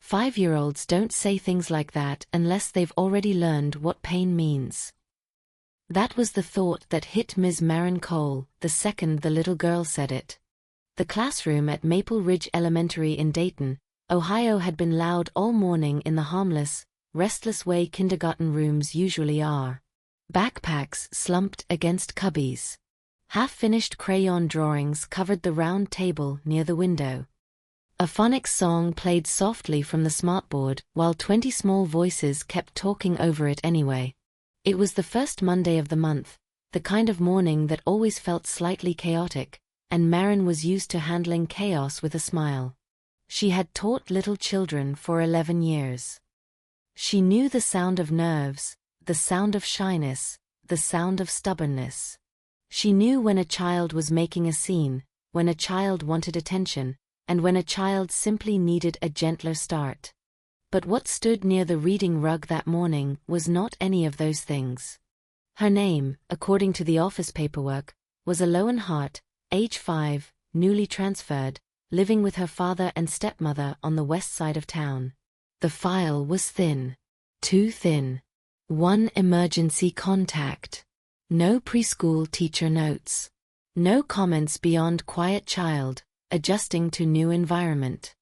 5-year-olds don't say things like that unless they've already learned what pain means. That was the thought that hit Ms. Marin Cole the second the little girl said it. The classroom at Maple Ridge Elementary in Dayton, Ohio had been loud all morning in the harmless, restless way kindergarten rooms usually are. Backpacks slumped against cubbies. Half-finished crayon drawings covered the round table near the window. A phonics song played softly from the smartboard while 20 small voices kept talking over it anyway. It was the first Monday of the month, the kind of morning that always felt slightly chaotic, and Marin was used to handling chaos with a smile. She had taught little children for 11 years. She knew the sound of nerves, the sound of shyness, the sound of stubbornness. She knew when a child was making a scene, when a child wanted attention, and when a child simply needed a gentler start. But what stood near the reading rug that morning was not any of those things. Her name, according to the office paperwork, was Eloan Hart, age 5, newly transferred, living with her father and stepmother on the west side of town. The file was thin. Too thin. One emergency contact. No preschool teacher notes. No comments beyond quiet child, adjusting to new environment.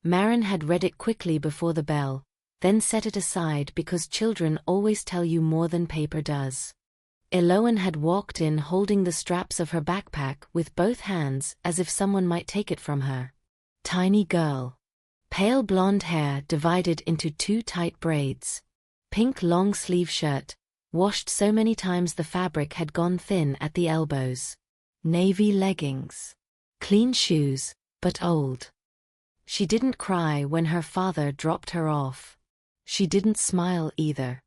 Marin had read it quickly before the bell, then set it aside because children always tell you more than paper does. Eloan had walked in holding the straps of her backpack with both hands as if someone might take it from her. Tiny girl. Pale blonde hair divided into 2 tight braids. Pink long-sleeve shirt, washed so many times the fabric had gone thin at the elbows. Navy leggings. Clean shoes, but old. She didn't cry when her father dropped her off. She didn't smile either.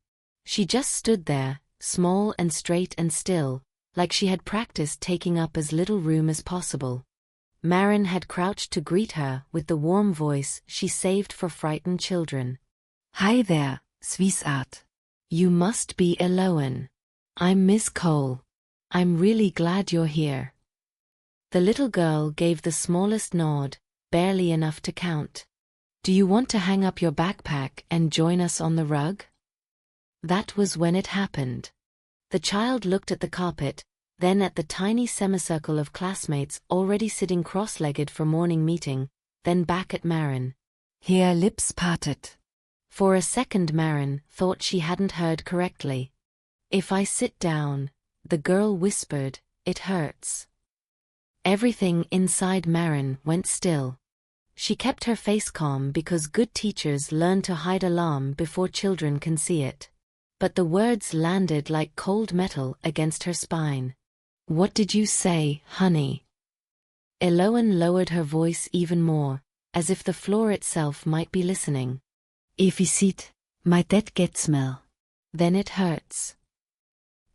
She just stood there, small and straight and still, like she had practiced taking up as little room as possible. Marin had crouched to greet her with the warm voice she saved for frightened children. "Hi there, sweetheart. You must be Eloan. I'm Miss Cole. I'm really glad you're here." The little girl gave the smallest nod, barely enough to count. "Do you want to hang up your backpack and join us on the rug?" That was when it happened. The child looked at the carpet, then at the tiny semicircle of classmates already sitting cross-legged for morning meeting, then back at Marin. Her lips parted. For a second Marin thought she hadn't heard correctly. "If I sit down," the girl whispered, "it hurts." Everything inside Marin went still. She kept her face calm because good teachers learn to hide alarm before children can see it. But the words landed like cold metal against her spine. "What did you say, honey?" Eloan lowered her voice even more, as if the floor itself might be listening. "If you sit, my dad get smell. Then it hurts."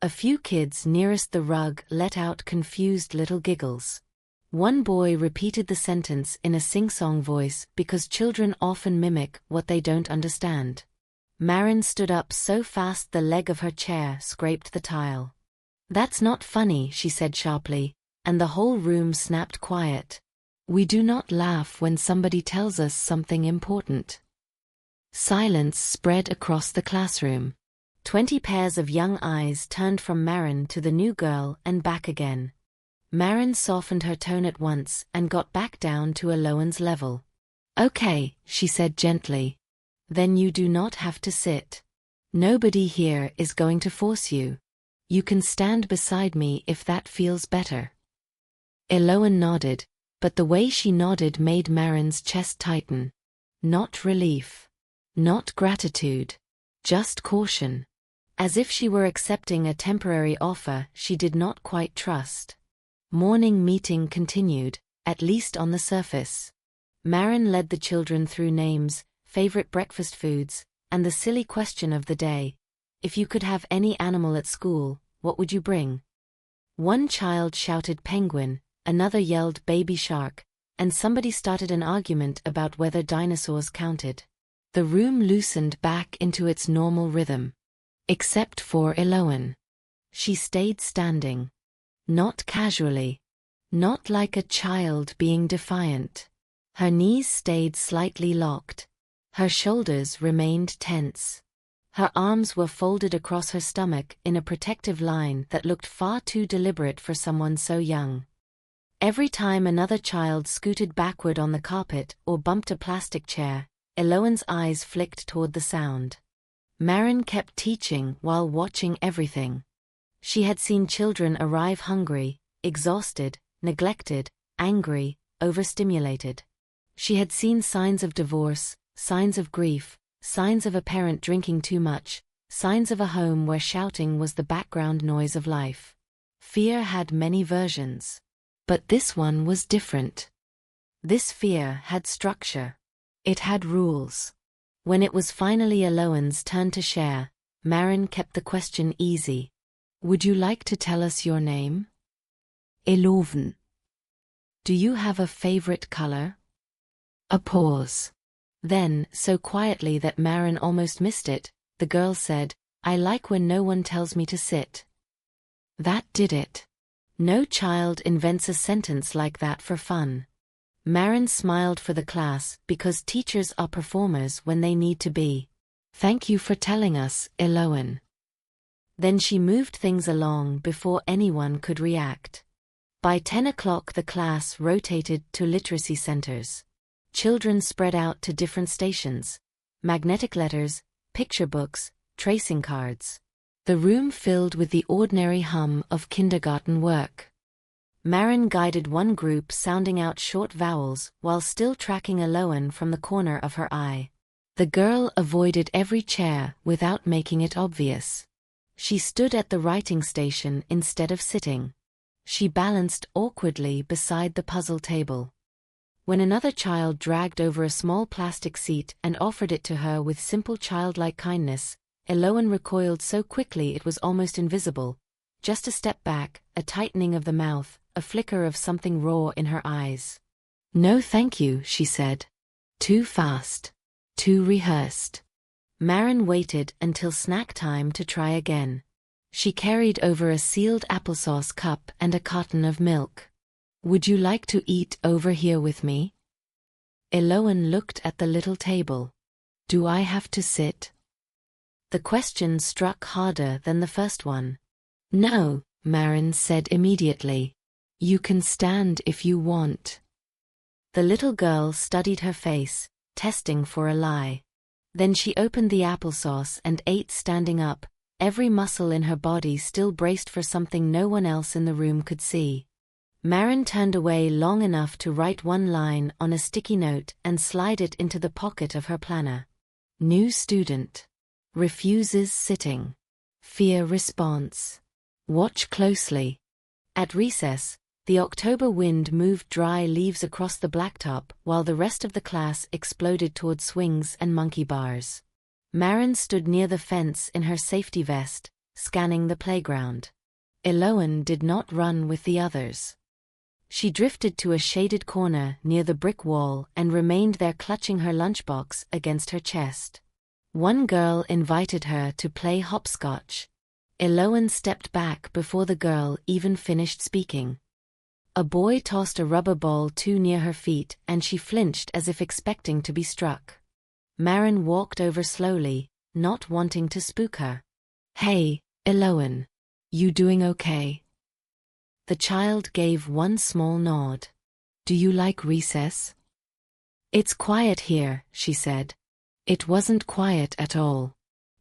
A few kids nearest the rug let out confused little giggles. One boy repeated the sentence in a sing-song voice because children often mimic what they don't understand. Marin stood up so fast the leg of her chair scraped the tile. "That's not funny," she said sharply, and the whole room snapped quiet. "We do not laugh when somebody tells us something important." Silence spread across the classroom. 20 pairs of young eyes turned from Marin to the new girl and back again. Marin softened her tone at once and got back down to Eloan's level. "Okay," she said gently. "Then you do not have to sit. Nobody here is going to force you. You can stand beside me if that feels better." Eloan nodded, but the way she nodded made Marin's chest tighten. Not relief. Not gratitude. Just caution. As if she were accepting a temporary offer she did not quite trust. Morning meeting continued, at least on the surface. Marin led the children through names, favorite breakfast foods, and the silly question of the day. If you could have any animal at school, what would you bring? One child shouted penguin, another yelled baby shark, and somebody started an argument about whether dinosaurs counted. The room loosened back into its normal rhythm. Except for Eloan. She stayed standing. Not casually. Not like a child being defiant. Her knees stayed slightly locked. Her shoulders remained tense. Her arms were folded across her stomach in a protective line that looked far too deliberate for someone so young. Every time another child scooted backward on the carpet or bumped a plastic chair, Eloan's eyes flicked toward the sound. Marin kept teaching while watching everything. She had seen children arrive hungry, exhausted, neglected, angry, overstimulated. She had seen signs of divorce, signs of grief, signs of a parent drinking too much, signs of a home where shouting was the background noise of life. Fear had many versions. But this one was different. This fear had structure. It had rules. When it was finally Eloan's turn to share, Marin kept the question easy. Would you like to tell us your name? Eloven. Do you have a favorite color? A pause. Then, so quietly that Marin almost missed it, the girl said, I like when no one tells me to sit. That did it. No child invents a sentence like that for fun. Marin smiled for the class because teachers are performers when they need to be. Thank you for telling us, Eloan. Then she moved things along before anyone could react. By 10 o'clock the class rotated to literacy centers. Children spread out to different stations. Magnetic letters, picture books, tracing cards. The room filled with the ordinary hum of kindergarten work. Marin guided one group sounding out short vowels while still tracking Eloan from the corner of her eye. The girl avoided every chair without making it obvious. She stood at the writing station instead of sitting. She balanced awkwardly beside the puzzle table. When another child dragged over a small plastic seat and offered it to her with simple childlike kindness, Eloan recoiled so quickly it was almost invisible. Just a step back, a tightening of the mouth, a flicker of something raw in her eyes. No thank you, she said. Too fast. Too rehearsed. Marin waited until snack time to try again. She carried over a sealed applesauce cup and a carton of milk. Would you like to eat over here with me? Eloan looked at the little table. Do I have to sit? The question struck harder than the first one. No, Marin said immediately. You can stand if you want. The little girl studied her face, testing for a lie. Then she opened the applesauce and ate standing up, every muscle in her body still braced for something no one else in the room could see. Marin turned away long enough to write one line on a sticky note and slide it into the pocket of her planner. New student. Refuses sitting. Fear response. Watch closely. At recess, the October wind moved dry leaves across the blacktop while the rest of the class exploded toward swings and monkey bars. Marin stood near the fence in her safety vest, scanning the playground. Eloan did not run with the others. She drifted to a shaded corner near the brick wall and remained there clutching her lunchbox against her chest. One girl invited her to play hopscotch. Eloan stepped back before the girl even finished speaking. A boy tossed a rubber ball too near her feet and she flinched as if expecting to be struck. Marin walked over slowly, not wanting to spook her. Hey, Eloan. You doing okay? The child gave one small nod. Do you like recess? It's quiet here, she said. It wasn't quiet at all.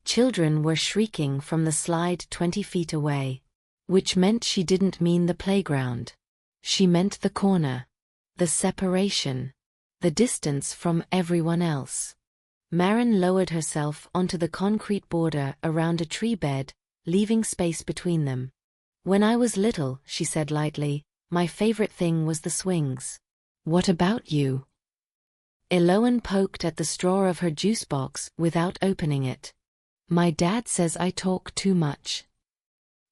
Children were shrieking from the slide 20 feet away. Which meant she didn't mean the playground. She meant the corner. The separation. The distance from everyone else. Marin lowered herself onto the concrete border around a tree bed, leaving space between them. When I was little, she said lightly, my favorite thing was the swings. What about you? Eloan poked at the straw of her juice box without opening it. My dad says I talk too much.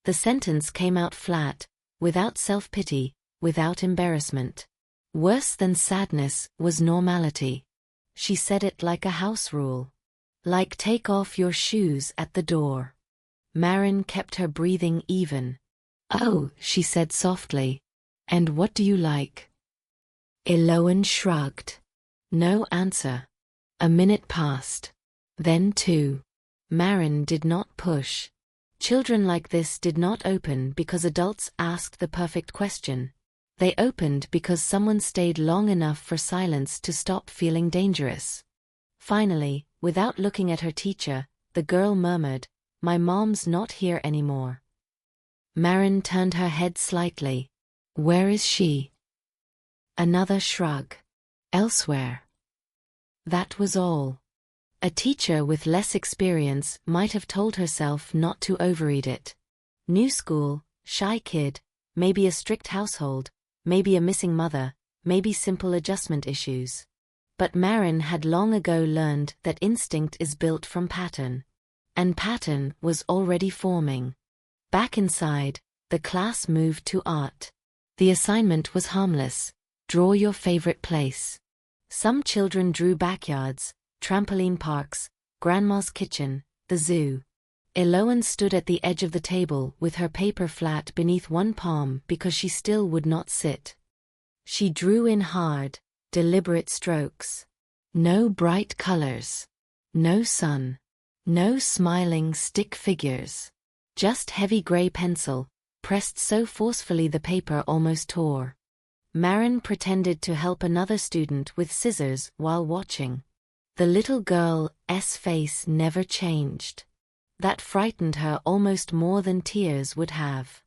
The sentence came out flat, without self-pity, without embarrassment. Worse than sadness was normality. She said it like a house rule. Like take off your shoes at the door. Marin kept her breathing even. Oh, she said softly. And what do you like? Eloan shrugged. No answer. A minute passed. Then 2. Marin did not push. Children like this did not open because adults asked the perfect question. They opened because someone stayed long enough for silence to stop feeling dangerous. Finally, without looking at her teacher, the girl murmured, "My mom's not here anymore." Marin turned her head slightly. "Where is she?" Another shrug. "Elsewhere." That was all. A teacher with less experience might have told herself not to overread it. New school, shy kid, maybe a strict household, maybe a missing mother, maybe simple adjustment issues. But Marin had long ago learned that instinct is built from pattern. And pattern was already forming. Back inside, the class moved to art. The assignment was harmless. Draw your favorite place. Some children drew backyards, trampoline parks, grandma's kitchen, the zoo. Eloane stood at the edge of the table with her paper flat beneath one palm because she still would not sit. She drew in hard, deliberate strokes. No bright colors. No sun. No smiling stick figures. Just heavy gray pencil, pressed so forcefully the paper almost tore. Marin pretended to help another student with scissors while watching. The little girl's face never changed. That frightened her almost more than tears would have.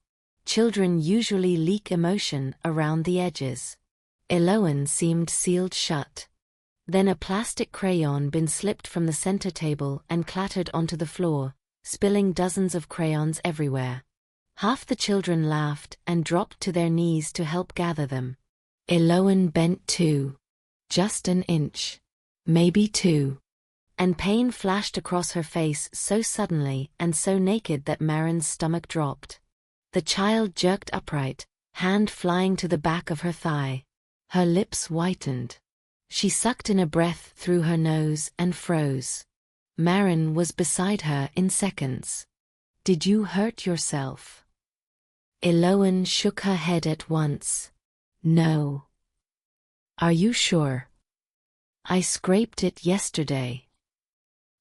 Children usually leak emotion around the edges. Eloane seemed sealed shut. Then a plastic crayon bin slipped from the center table and clattered onto the floor, spilling dozens of crayons everywhere. Half the children laughed and dropped to their knees to help gather them. Eloane bent too. Just an inch. Maybe 2. And pain flashed across her face so suddenly and so naked that Marin's stomach dropped. The child jerked upright, hand flying to the back of her thigh. Her lips whitened. She sucked in a breath through her nose and froze. Marin was beside her in seconds. "Did you hurt yourself?" Eloane shook her head at once. "No." "Are you sure?" "I scraped it yesterday."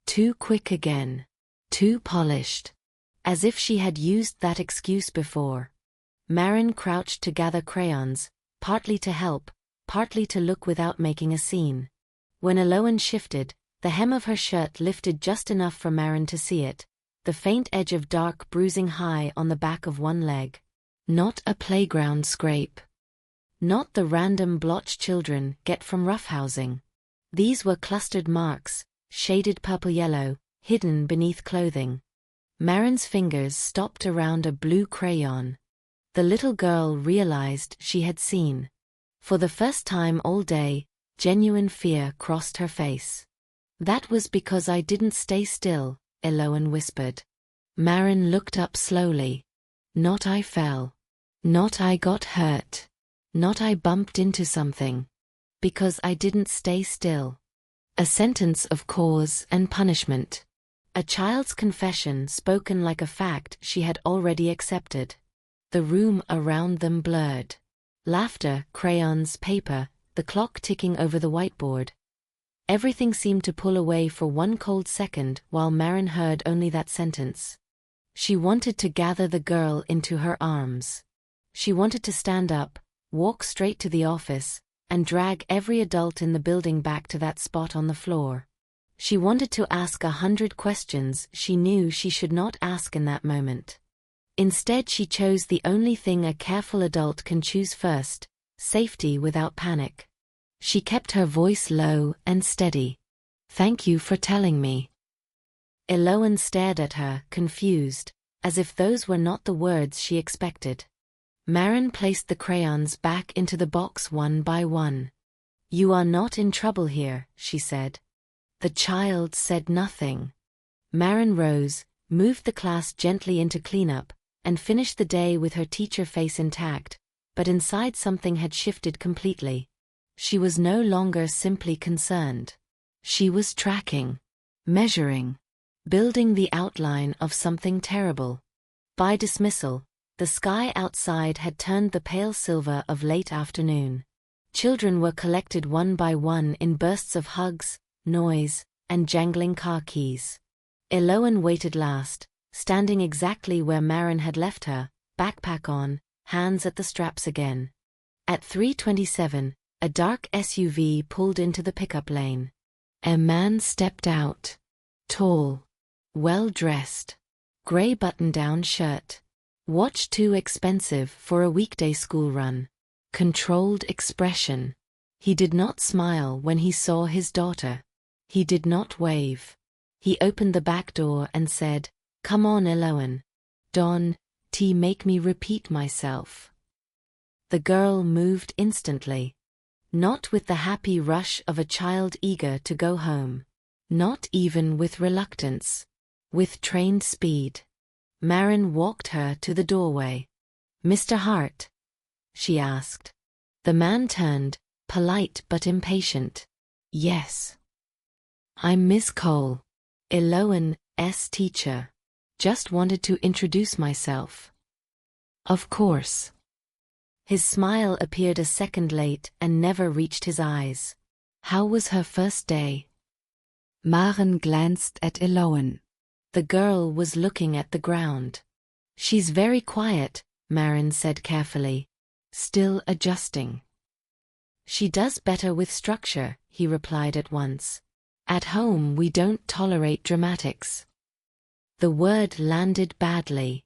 Too quick again. Too polished. As if she had used that excuse before. Marin crouched to gather crayons, partly to help, partly to look without making a scene. When Eloane shifted, the hem of her shirt lifted just enough for Marin to see it, the faint edge of dark bruising high on the back of one leg. Not a playground scrape. Not the random blotch children get from roughhousing. These were clustered marks, shaded purple-yellow, hidden beneath clothing. Marin's fingers stopped around a blue crayon. The little girl realized she had seen. For the first time all day, genuine fear crossed her face. "That was because I didn't stay still," Eloane whispered. Marin looked up slowly. "Not I fell. Not I got hurt. Not I bumped into something. Because I didn't stay still." A sentence of cause and punishment. A child's confession spoken like a fact she had already accepted. The room around them blurred. Laughter, crayons, paper, the clock ticking over the whiteboard. Everything seemed to pull away for one cold second while Marin heard only that sentence. She wanted to gather the girl into her arms. She wanted to stand up, walk straight to the office, and drag every adult in the building back to that spot on the floor. She wanted to ask 100 questions she knew she should not ask in that moment. Instead she chose the only thing a careful adult can choose first, safety without panic. She kept her voice low and steady. "Thank you for telling me." Eloane stared at her, confused, as if those were not the words she expected. Marin placed the crayons back into the box one by one. "You are not in trouble here," she said. The child said nothing. Marin rose, moved the class gently into cleanup, and finished the day with her teacher face intact, but inside something had shifted completely. She was no longer simply concerned. She was tracking, measuring, building the outline of something terrible. By dismissal, the sky outside had turned the pale silver of late afternoon. Children were collected one by one in bursts of hugs, noise, and jangling car keys. Eloan waited last, standing exactly where Maren had left her, backpack on, hands at the straps again. At 3:27, a dark SUV pulled into the pickup lane. A man stepped out. Tall. Well-dressed. Gray button-down shirt. Watch too expensive for a weekday school run. Controlled expression. He did not smile when he saw his daughter. He did not wave. He opened the back door and said, "Come on, Eloan. Don't make me repeat myself." The girl moved instantly. Not with the happy rush of a child eager to go home. Not even with reluctance. With trained speed. Maren walked her to the doorway. "Mr. Hart?" she asked. The man turned, polite but impatient. "Yes. I'm Miss Cole. Eloan's teacher. Just wanted to introduce myself." "Of course." His smile appeared a second late and never reached his eyes. How was her first day? Maren glanced at Eloan. The girl was looking at the ground. "She's very quiet," Maren said carefully. "Still adjusting." "She does better with structure," he replied at once. "At home we don't tolerate dramatics." The word landed badly.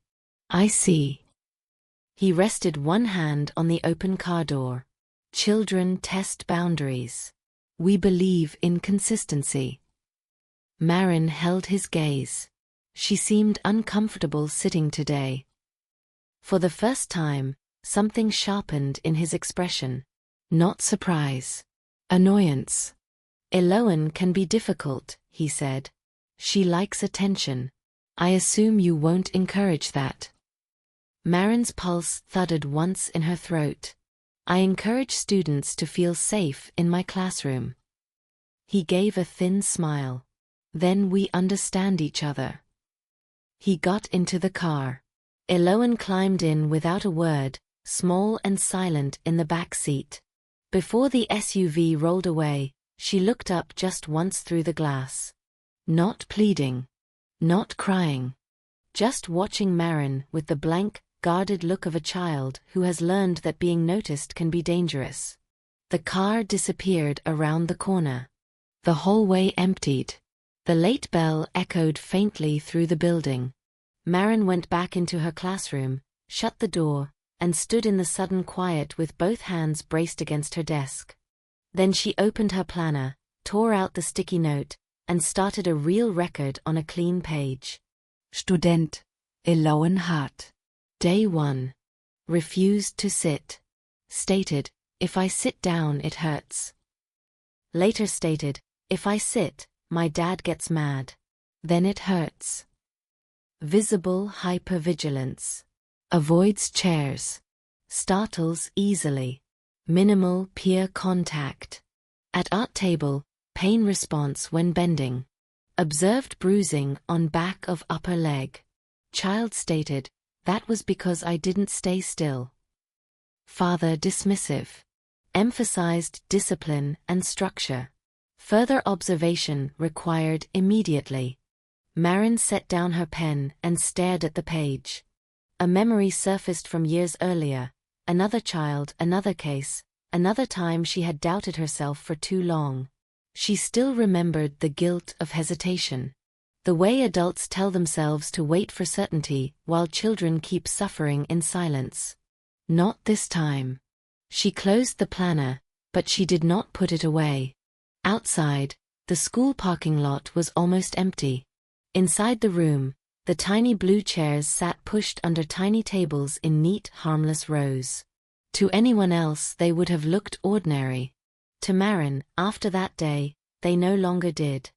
"I see." He rested one hand on the open car door. "Children test boundaries. We believe in consistency." Maren held his gaze. She seemed uncomfortable sitting today. For the first time, something sharpened in his expression. Not surprise. Annoyance. "Eloan can be difficult," he said. "She likes attention. I assume you won't encourage that." Maren's pulse thudded once in her throat. "I encourage students to feel safe in my classroom." He gave a thin smile. "Then we understand each other." He got into the car. Eloan climbed in without a word, small and silent in the back seat. Before the SUV rolled away, she looked up just once through the glass. Not pleading. Not crying. Just watching Maren with the blank, guarded look of a child who has learned that being noticed can be dangerous. The car disappeared around the corner. The hallway emptied. The late bell echoed faintly through the building. Maren went back into her classroom, shut the door, and stood in the sudden quiet with both hands braced against her desk. Then she opened her planner, tore out the sticky note, and started a real record on a clean page. Student. Eloan Hart. Day 1. Refused to sit. Stated, "If I sit down it hurts." Later stated, "If I sit, my dad gets mad. Then it hurts." Visible hypervigilance. Avoids chairs. Startles easily. Minimal peer contact. At art table, pain response when bending. Observed bruising on back of upper leg. Child stated, "That was because I didn't stay still." Father dismissive. Emphasized discipline and structure. Further observation required immediately. Maren set down her pen and stared at the page. A memory surfaced from years earlier. Another child, another case, another time she had doubted herself for too long. She still remembered the guilt of hesitation. The way adults tell themselves to wait for certainty while children keep suffering in silence. Not this time. She closed the planner, but she did not put it away. Outside, the school parking lot was almost empty. Inside the room, the tiny blue chairs sat pushed under tiny tables in neat, harmless rows. To anyone else they would have looked ordinary. To Maren, after that day, they no longer did.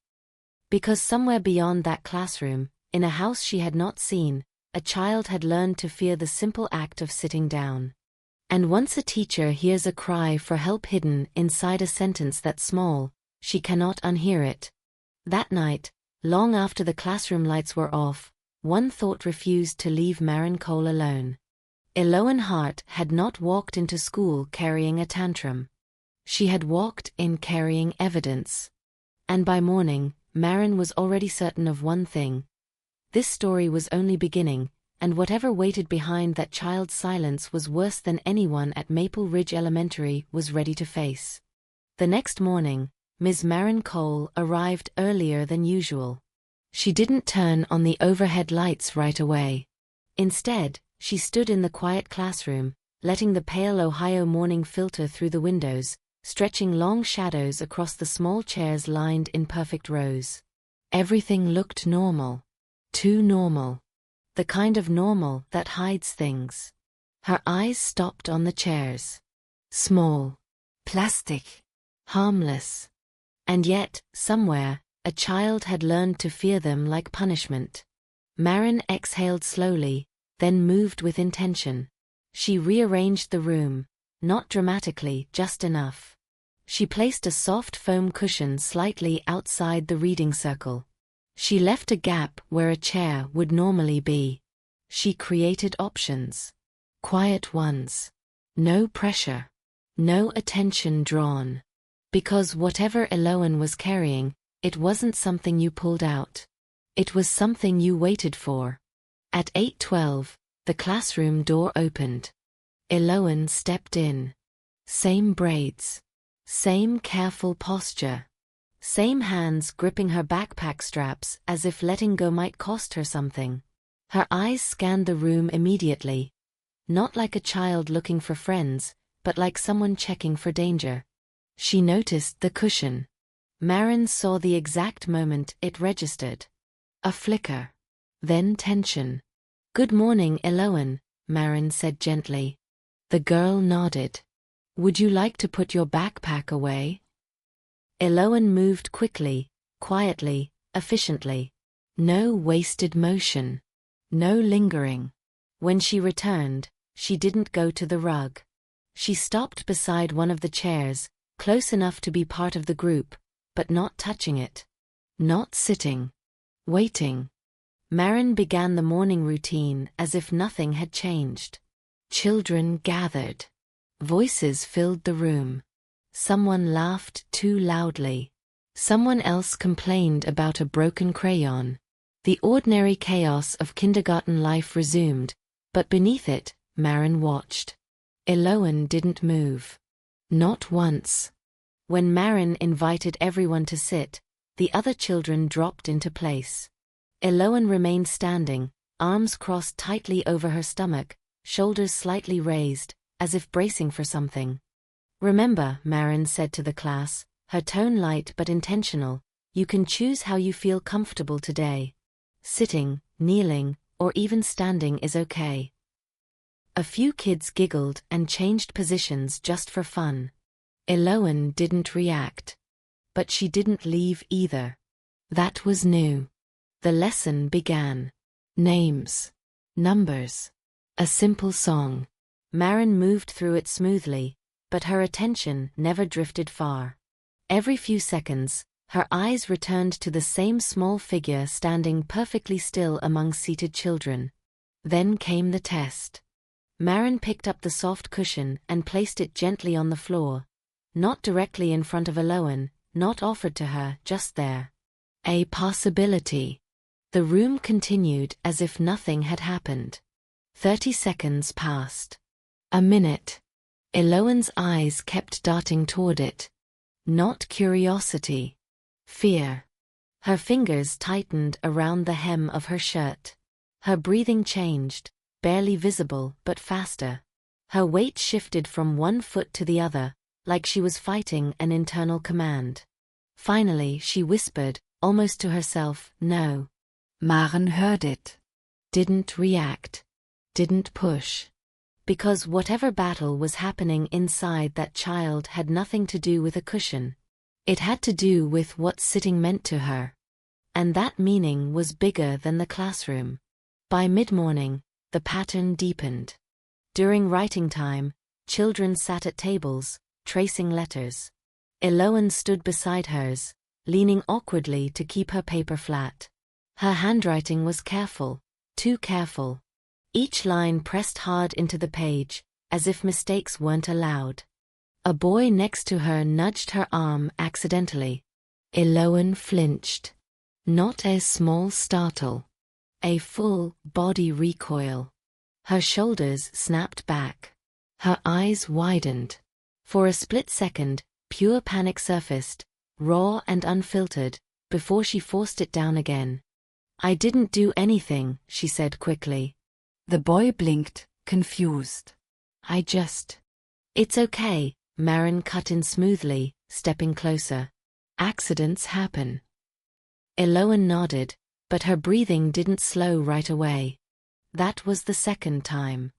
Because somewhere beyond that classroom, in a house she had not seen, a child had learned to fear the simple act of sitting down. And once a teacher hears a cry for help hidden inside a sentence that small, she cannot unhear it. That night, long after the classroom lights were off, one thought refused to leave Maren Cole alone. Eloan Hart had not walked into school carrying a tantrum. She had walked in carrying evidence. And by morning, Marin was already certain of one thing. This story was only beginning, and whatever waited behind that child's silence was worse than anyone at Maple Ridge Elementary was ready to face. The next morning, Ms. Marin Cole arrived earlier than usual. She didn't turn on the overhead lights right away. Instead, she stood in the quiet classroom, letting the pale Ohio morning filter through the windows, stretching long shadows across the small chairs lined in perfect rows. Everything looked normal. Too normal. The kind of normal that hides things. Her eyes stopped on the chairs. Small. Plastic. Harmless. And yet, somewhere, a child had learned to fear them like punishment. Marin exhaled slowly, then moved with intention. She rearranged the room, not dramatically, just enough. She placed a soft foam cushion slightly outside the reading circle. She left a gap where a chair would normally be. She created options. Quiet ones. No pressure. No attention drawn. Because whatever Eloan was carrying, it wasn't something you pulled out. It was something you waited for. At 8:12, the classroom door opened. Eloan stepped in. Same braids. Same careful posture. Same hands gripping her backpack straps as if letting go might cost her something. Her eyes scanned the room immediately. Not like a child looking for friends, but like someone checking for danger. She noticed the cushion. Marin saw the exact moment it registered. A flicker. Then tension. "Good morning, Eloan," Marin said gently. The girl nodded. "Would you like to put your backpack away?" Eloan moved quickly, quietly, efficiently. No wasted motion. No lingering. When she returned, she didn't go to the rug. She stopped beside one of the chairs, close enough to be part of the group, but not touching it. Not sitting. Waiting. Marin began the morning routine as if nothing had changed. Children gathered. Voices filled the room. Someone laughed too loudly. Someone else complained about a broken crayon. The ordinary chaos of kindergarten life resumed, but beneath it, Marin watched. Eloan didn't move. Not once. When Marin invited everyone to sit, the other children dropped into place. Eloan remained standing, arms crossed tightly over her stomach, shoulders slightly raised, as if bracing for something. "Remember," Marin said to the class, her tone light but intentional, "you can choose how you feel comfortable today. Sitting, kneeling, or even standing is okay." A few kids giggled and changed positions just for fun. Eloan didn't react. But she didn't leave either. That was new. The lesson began. Names. Numbers. A simple song. Marin moved through it smoothly, but her attention never drifted far. Every few seconds, her eyes returned to the same small figure standing perfectly still among seated children. Then came the test. Marin picked up the soft cushion and placed it gently on the floor. Not directly in front of Eloan, not offered to her, just there. A possibility. The room continued as if nothing had happened. 30 seconds passed. A minute. Eloan's eyes kept darting toward it. Not curiosity. Fear. Her fingers tightened around the hem of her shirt. Her breathing changed, barely visible but faster. Her weight shifted from one foot to the other, like she was fighting an internal command. Finally she whispered, almost to herself, "No." Marin heard it. Didn't react. Didn't push. Because whatever battle was happening inside that child had nothing to do with a cushion. It had to do with what sitting meant to her. And that meaning was bigger than the classroom. By mid-morning, the pattern deepened. During writing time, children sat at tables, tracing letters. Eloan stood beside hers, leaning awkwardly to keep her paper flat. Her handwriting was careful, too careful. Each line pressed hard into the page, as if mistakes weren't allowed. A boy next to her nudged her arm accidentally. Eloan flinched. Not a small startle. A full body recoil. Her shoulders snapped back. Her eyes widened. For a split second, pure panic surfaced, raw and unfiltered, before she forced it down again. "I didn't do anything," she said quickly. The boy blinked, confused. It's okay," Maren cut in smoothly, stepping closer. "Accidents happen." Eloan nodded, but her breathing didn't slow right away. That was the second time.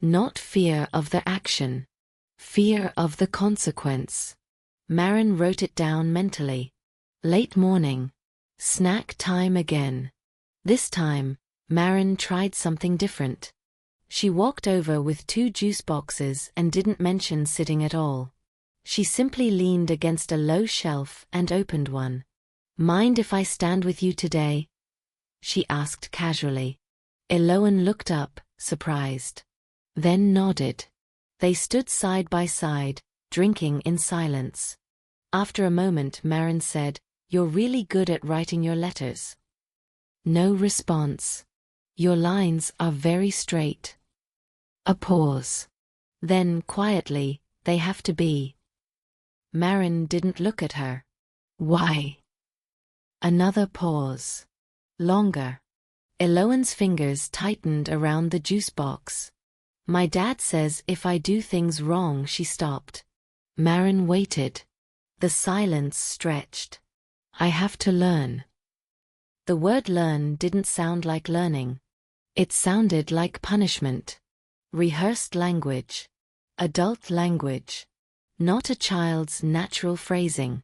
Not fear of the action. Fear of the consequence. Maren wrote it down mentally. Late morning. Snack time again. This time, Maren tried something different. She walked over with 2 juice boxes and didn't mention sitting at all. She simply leaned against a low shelf and opened one. "Mind if I stand with you today?" she asked casually. Eloan looked up, surprised. Then nodded. They stood side by side, drinking in silence. After a moment Maren said, "You're really good at writing your letters." No response. "Your lines are very straight." A pause. Then, quietly, "They have to be." Maren didn't look at her. "Why?" Another pause. Longer. Eloan's fingers tightened around the juice box. "My dad says if I do things wrong," she stopped. Maren waited. The silence stretched. "I have to learn." The word learn didn't sound like learning. It sounded like punishment. Rehearsed language. Adult language. Not a child's natural phrasing.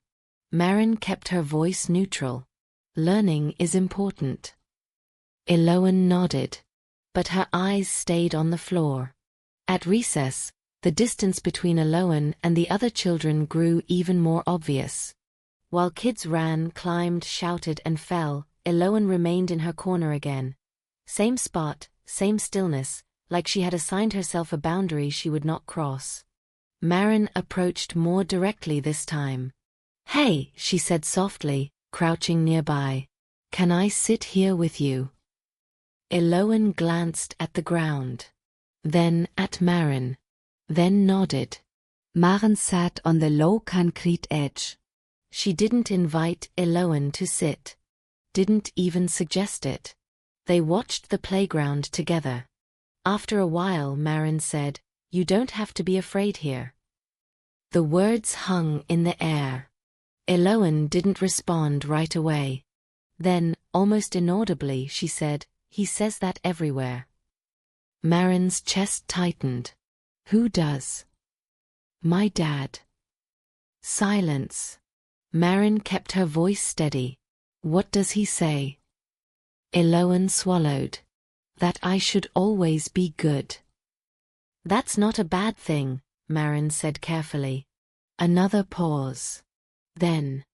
Maren kept her voice neutral. "Learning is important." Eloan nodded. But her eyes stayed on the floor. At recess, the distance between Eloan and the other children grew even more obvious. While kids ran, climbed, shouted and fell, Eloan remained in her corner again. Same spot, same stillness, like she had assigned herself a boundary she would not cross. Maren approached more directly this time. "Hey," she said softly, crouching nearby. "Can I sit here with you?" Eloan glanced at the ground. Then at Maren. Then nodded. Maren sat on the low concrete edge. She didn't invite Eloan to sit. Didn't even suggest it. They watched the playground together. After a while Maren said, "You don't have to be afraid here." The words hung in the air. Eloan didn't respond right away. Then, almost inaudibly, she said, "He says that everywhere." Maren's chest tightened. "Who does?" "My dad." Silence. Maren kept her voice steady. "What does he say?" Eloan swallowed. "That I should always be good." "That's not a bad thing," Maren said carefully. Another pause. Then,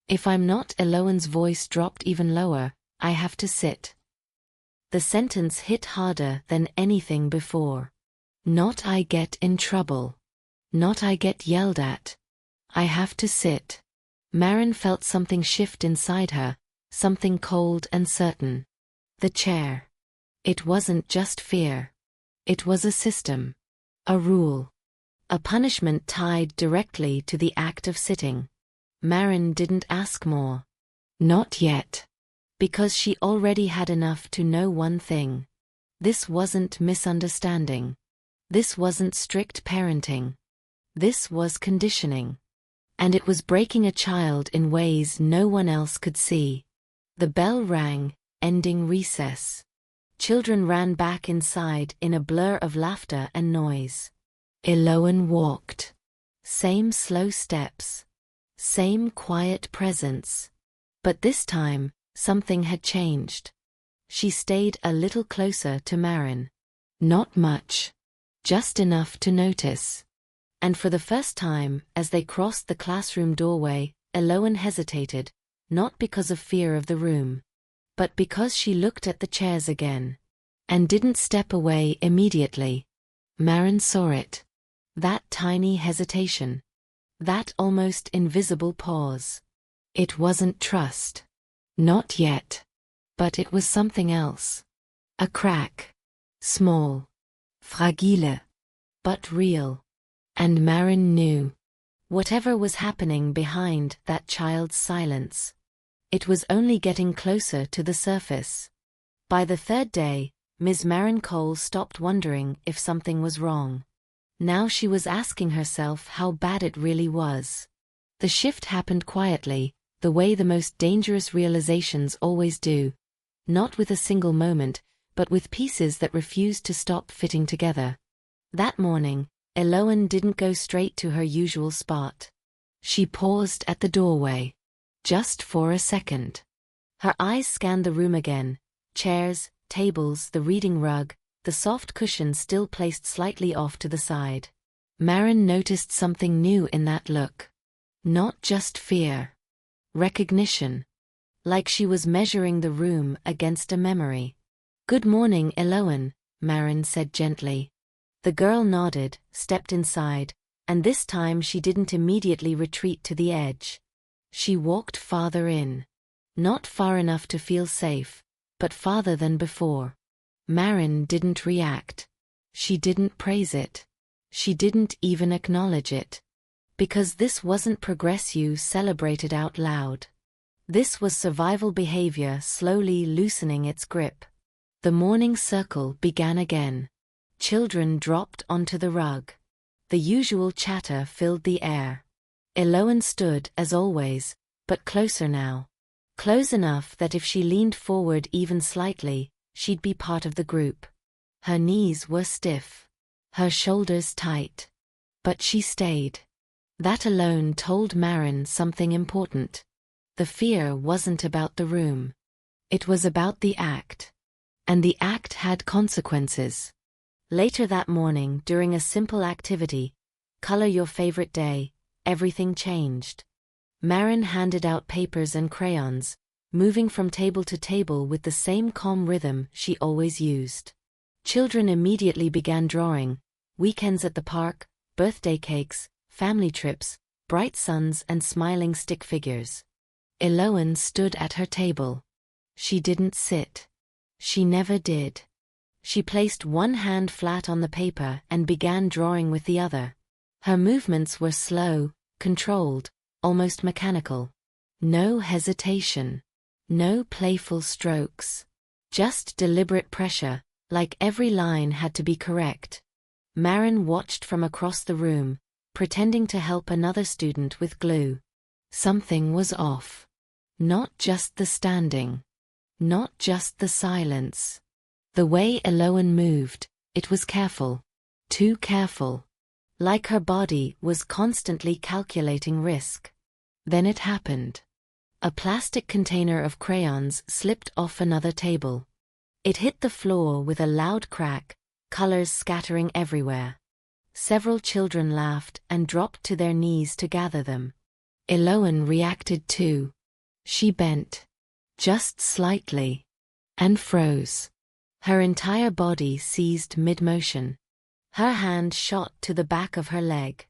"If I'm not," Eloan's voice dropped even lower, "I have to sit." The sentence hit harder than anything before. Not I get in trouble. Not I get yelled at. I have to sit. Maren felt something shift inside her, something cold and certain. The chair. It wasn't just fear. It was a system. A rule. A punishment tied directly to the act of sitting. Maren didn't ask more. Not yet. Because she already had enough to know one thing. This wasn't misunderstanding. This wasn't strict parenting. This was conditioning. And it was breaking a child in ways no one else could see. The bell rang, ending recess. Children ran back inside in a blur of laughter and noise. Eloan walked. Same slow steps. Same quiet presence. But this time, something had changed. She stayed a little closer to Maren. Not much. Just enough to notice. And for the first time, as they crossed the classroom doorway, Eloan hesitated, not because of fear of the room, but because she looked at the chairs again. And didn't step away immediately. Maren saw it. That tiny hesitation. That almost invisible pause. It wasn't trust. Not yet. But it was something else. A crack. Small. Fragile. But real. And Marin knew. Whatever was happening behind that child's silence, it was only getting closer to the surface. By the third day, Ms. Marin Cole stopped wondering if something was wrong. Now she was asking herself how bad it really was. The shift happened quietly, the way the most dangerous realizations always do. Not with a single moment, but with pieces that refused to stop fitting together. That morning, Eloane didn't go straight to her usual spot. She paused at the doorway. Just for a second. Her eyes scanned the room again. Chairs, tables, the reading rug, the soft cushion still placed slightly off to the side. Marin noticed something new in that look. Not just fear. Recognition. Like she was measuring the room against a memory. "Good morning, Eloane," Marin said gently. The girl nodded, stepped inside, and this time she didn't immediately retreat to the edge. She walked farther in. Not far enough to feel safe, but farther than before. Marin didn't react. She didn't praise it. She didn't even acknowledge it. Because this wasn't progress you celebrated out loud. This was survival behavior slowly loosening its grip. The morning circle began again. Children dropped onto the rug. The usual chatter filled the air. Eloane stood as always, but closer now. Close enough that if she leaned forward even slightly, she'd be part of the group. Her knees were stiff. Her shoulders tight. But she stayed. That alone told Marin something important. The fear wasn't about the room. It was about the act. And the act had consequences. Later that morning, during a simple activity, color your favorite day, everything changed. Marin handed out papers and crayons, moving from table to table with the same calm rhythm she always used. Children immediately began drawing: weekends at the park, birthday cakes, family trips, bright suns and smiling stick figures. Eloane stood at her table. She didn't sit. She never did. She placed one hand flat on the paper and began drawing with the other. Her movements were slow, controlled, almost mechanical. No hesitation. No playful strokes. Just deliberate pressure, like every line had to be correct. Marin watched from across the room, pretending to help another student with glue. Something was off. Not just the standing. Not just the silence. The way Eloane moved, it was careful. Too careful. Like her body was constantly calculating risk. Then it happened. A plastic container of crayons slipped off another table. It hit the floor with a loud crack, colors scattering everywhere. Several children laughed and dropped to their knees to gather them. Eloane reacted too. She bent. Just slightly. And froze. Her entire body seized mid-motion. Her hand shot to the back of her leg.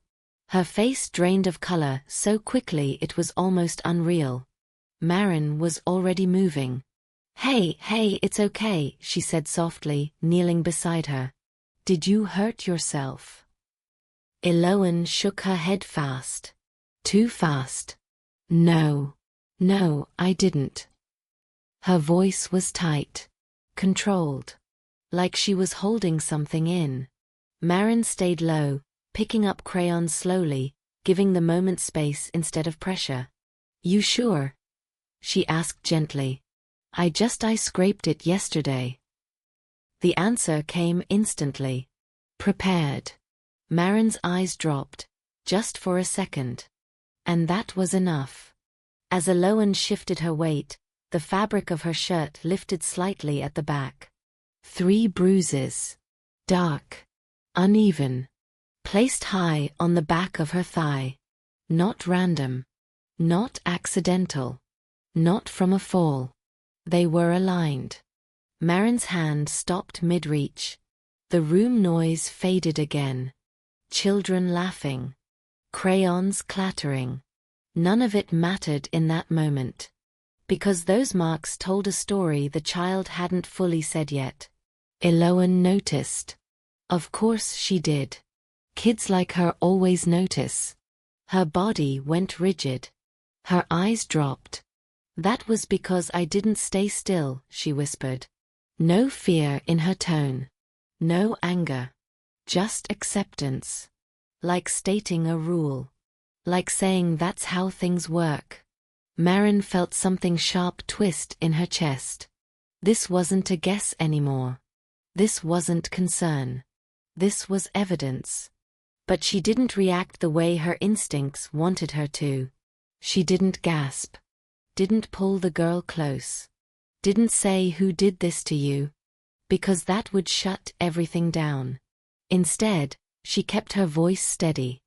Her face drained of color so quickly it was almost unreal. Marin was already moving. "Hey, it's okay," she said softly, kneeling beside her. "Did you hurt yourself?" Eloane shook her head fast. Too fast. No, I didn't." Her voice was tight. Controlled. Like she was holding something in. Marin stayed low, picking up crayons slowly, giving the moment space instead of pressure. "You sure?" she asked gently. I scraped it yesterday." The answer came instantly. Prepared. Marin's eyes dropped, just for a second. And that was enough. As Eloane shifted her weight, the fabric of her shirt lifted slightly at the back. 3 bruises. Dark. Uneven. Placed high on the back of her thigh. Not random. Not accidental. Not from a fall. They were aligned. Marin's hand stopped mid-reach. The room noise faded again. Children laughing. Crayons clattering. None of it mattered in that moment. Because those marks told a story the child hadn't fully said yet. Eloan noticed. Of course she did. Kids like her always notice. Her body went rigid. Her eyes dropped. That was because I didn't stay still, she whispered. No fear in her tone. No anger. Just acceptance. Like stating a rule. Like saying that's how things work. Maren felt something sharp twist in her chest. This wasn't a guess anymore. This wasn't concern. This was evidence. But she didn't react the way her instincts wanted her to. She didn't gasp. Didn't pull the girl close. Didn't say who did this to you. Because that would shut everything down. Instead, she kept her voice steady.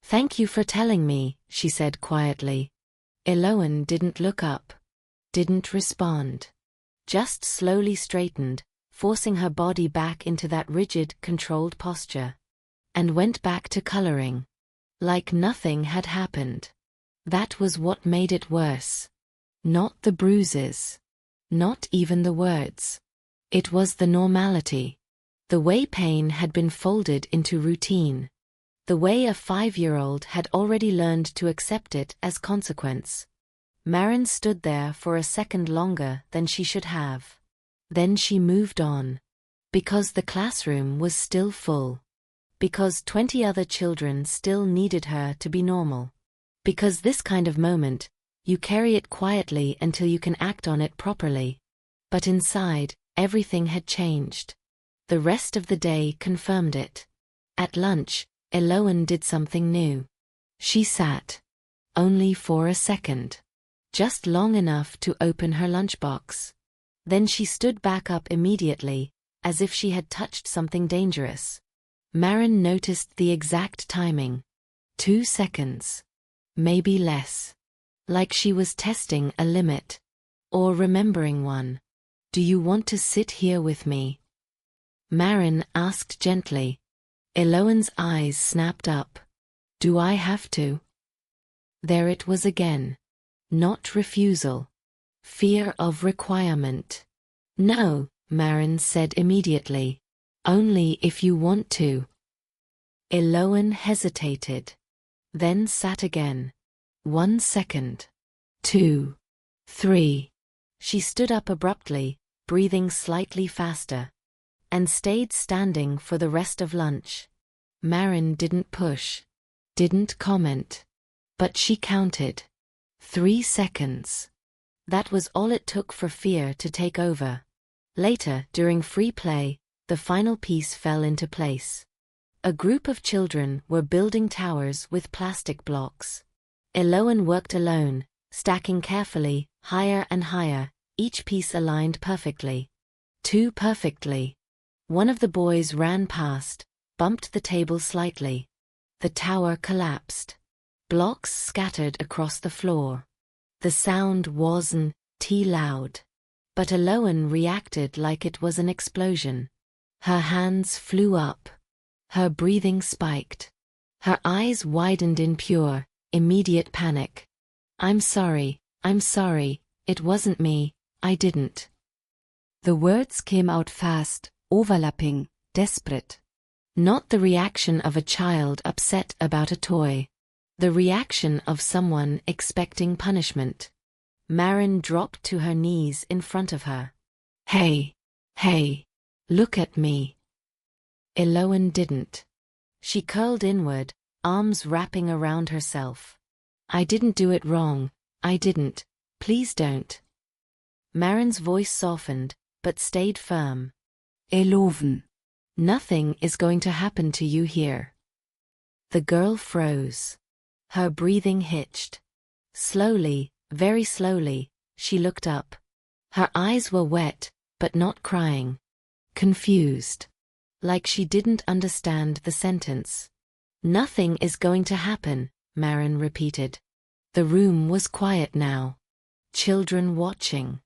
Thank you for telling me, she said quietly. Eloan didn't look up. Didn't respond. Just slowly straightened, forcing her body back into that rigid, controlled posture. And went back to coloring. Like nothing had happened. That was what made it worse. Not the bruises. Not even the words. It was the normality. The way pain had been folded into routine. The way a 5-year-old had already learned to accept it as consequence. Maren stood there for a second longer than she should have. Then she moved on. Because the classroom was still full. Because 20 other children still needed her to be normal. Because this kind of moment, you carry it quietly until you can act on it properly. But inside, everything had changed. The rest of the day confirmed it. At lunch, Eloan did something new. She sat. Only for a second. Just long enough to open her lunchbox. Then she stood back up immediately, as if she had touched something dangerous. Maren noticed the exact timing. 2 seconds. Maybe less. Like she was testing a limit. Or remembering one. Do you want to sit here with me? Maren asked gently. Eloan's eyes snapped up. Do I have to? There it was again. Not refusal. Fear of requirement. No, Maren said immediately. Only if you want to. Eloan hesitated. Then sat again. 1 second. 2. 3. She stood up abruptly, breathing slightly faster. And stayed standing for the rest of lunch. Maren didn't push. Didn't comment. But she counted. 3 seconds. That was all it took for fear to take over. Later, during free play, the final piece fell into place. A group of children were building towers with plastic blocks. Eloan worked alone, stacking carefully, higher and higher, each piece aligned perfectly. Too perfectly. One of the boys ran past, bumped the table slightly. The tower collapsed. Blocks scattered across the floor. The sound wasn't too loud. But Eloan reacted like it was an explosion. Her hands flew up. Her breathing spiked. Her eyes widened in pure, immediate panic. I'm sorry, it wasn't me, I didn't. The words came out fast, overlapping, desperate. Not the reaction of a child upset about a toy. The reaction of someone expecting punishment. Maren dropped to her knees in front of her. Hey, look at me. Eloan didn't. She curled inward, arms wrapping around herself. I didn't do it wrong, I didn't, please don't. Maren's voice softened, but stayed firm. Eloven. Nothing is going to happen to you here. The girl froze. Her breathing hitched. Slowly, very slowly, she looked up. Her eyes were wet, but not crying. Confused. Like she didn't understand the sentence. Nothing is going to happen, Maren repeated. The room was quiet now. Children watching.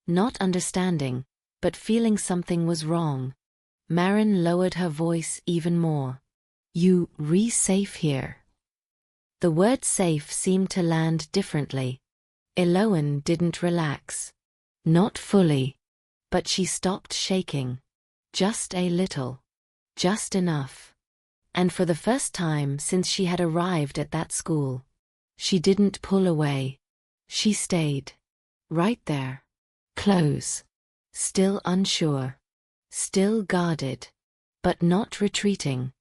Not understanding, but feeling something was wrong. Maren lowered her voice even more. You re-safe here. The word safe seemed to land differently. Eloan didn't relax. Not fully. But she stopped shaking. Just a little. Just enough. And for the first time since she had arrived at that school, she didn't pull away. She stayed. Right there. Close. Still unsure. Still guarded. But not retreating.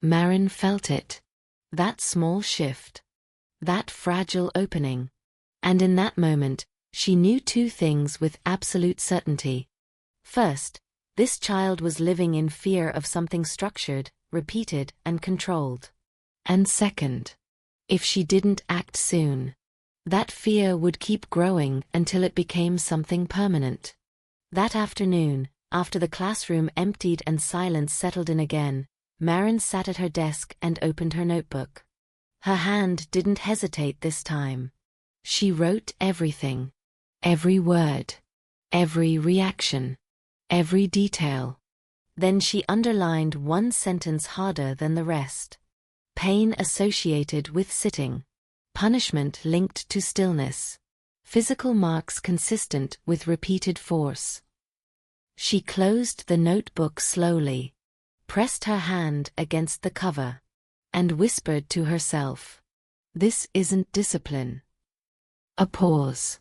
Maren felt it. That small shift. That fragile opening. And in that moment, she knew two things with absolute certainty. First, this child was living in fear of something structured, repeated, and controlled. And second, if she didn't act soon, that fear would keep growing until it became something permanent. That afternoon, after the classroom emptied and silence settled in again, Maren sat at her desk and opened her notebook. Her hand didn't hesitate this time. She wrote everything. Every word. Every reaction. Every detail. Then she underlined one sentence harder than the rest. Pain associated with sitting. Punishment linked to stillness. Physical marks consistent with repeated force. She closed the notebook slowly, pressed her hand against the cover, and whispered to herself, "This isn't discipline." A pause.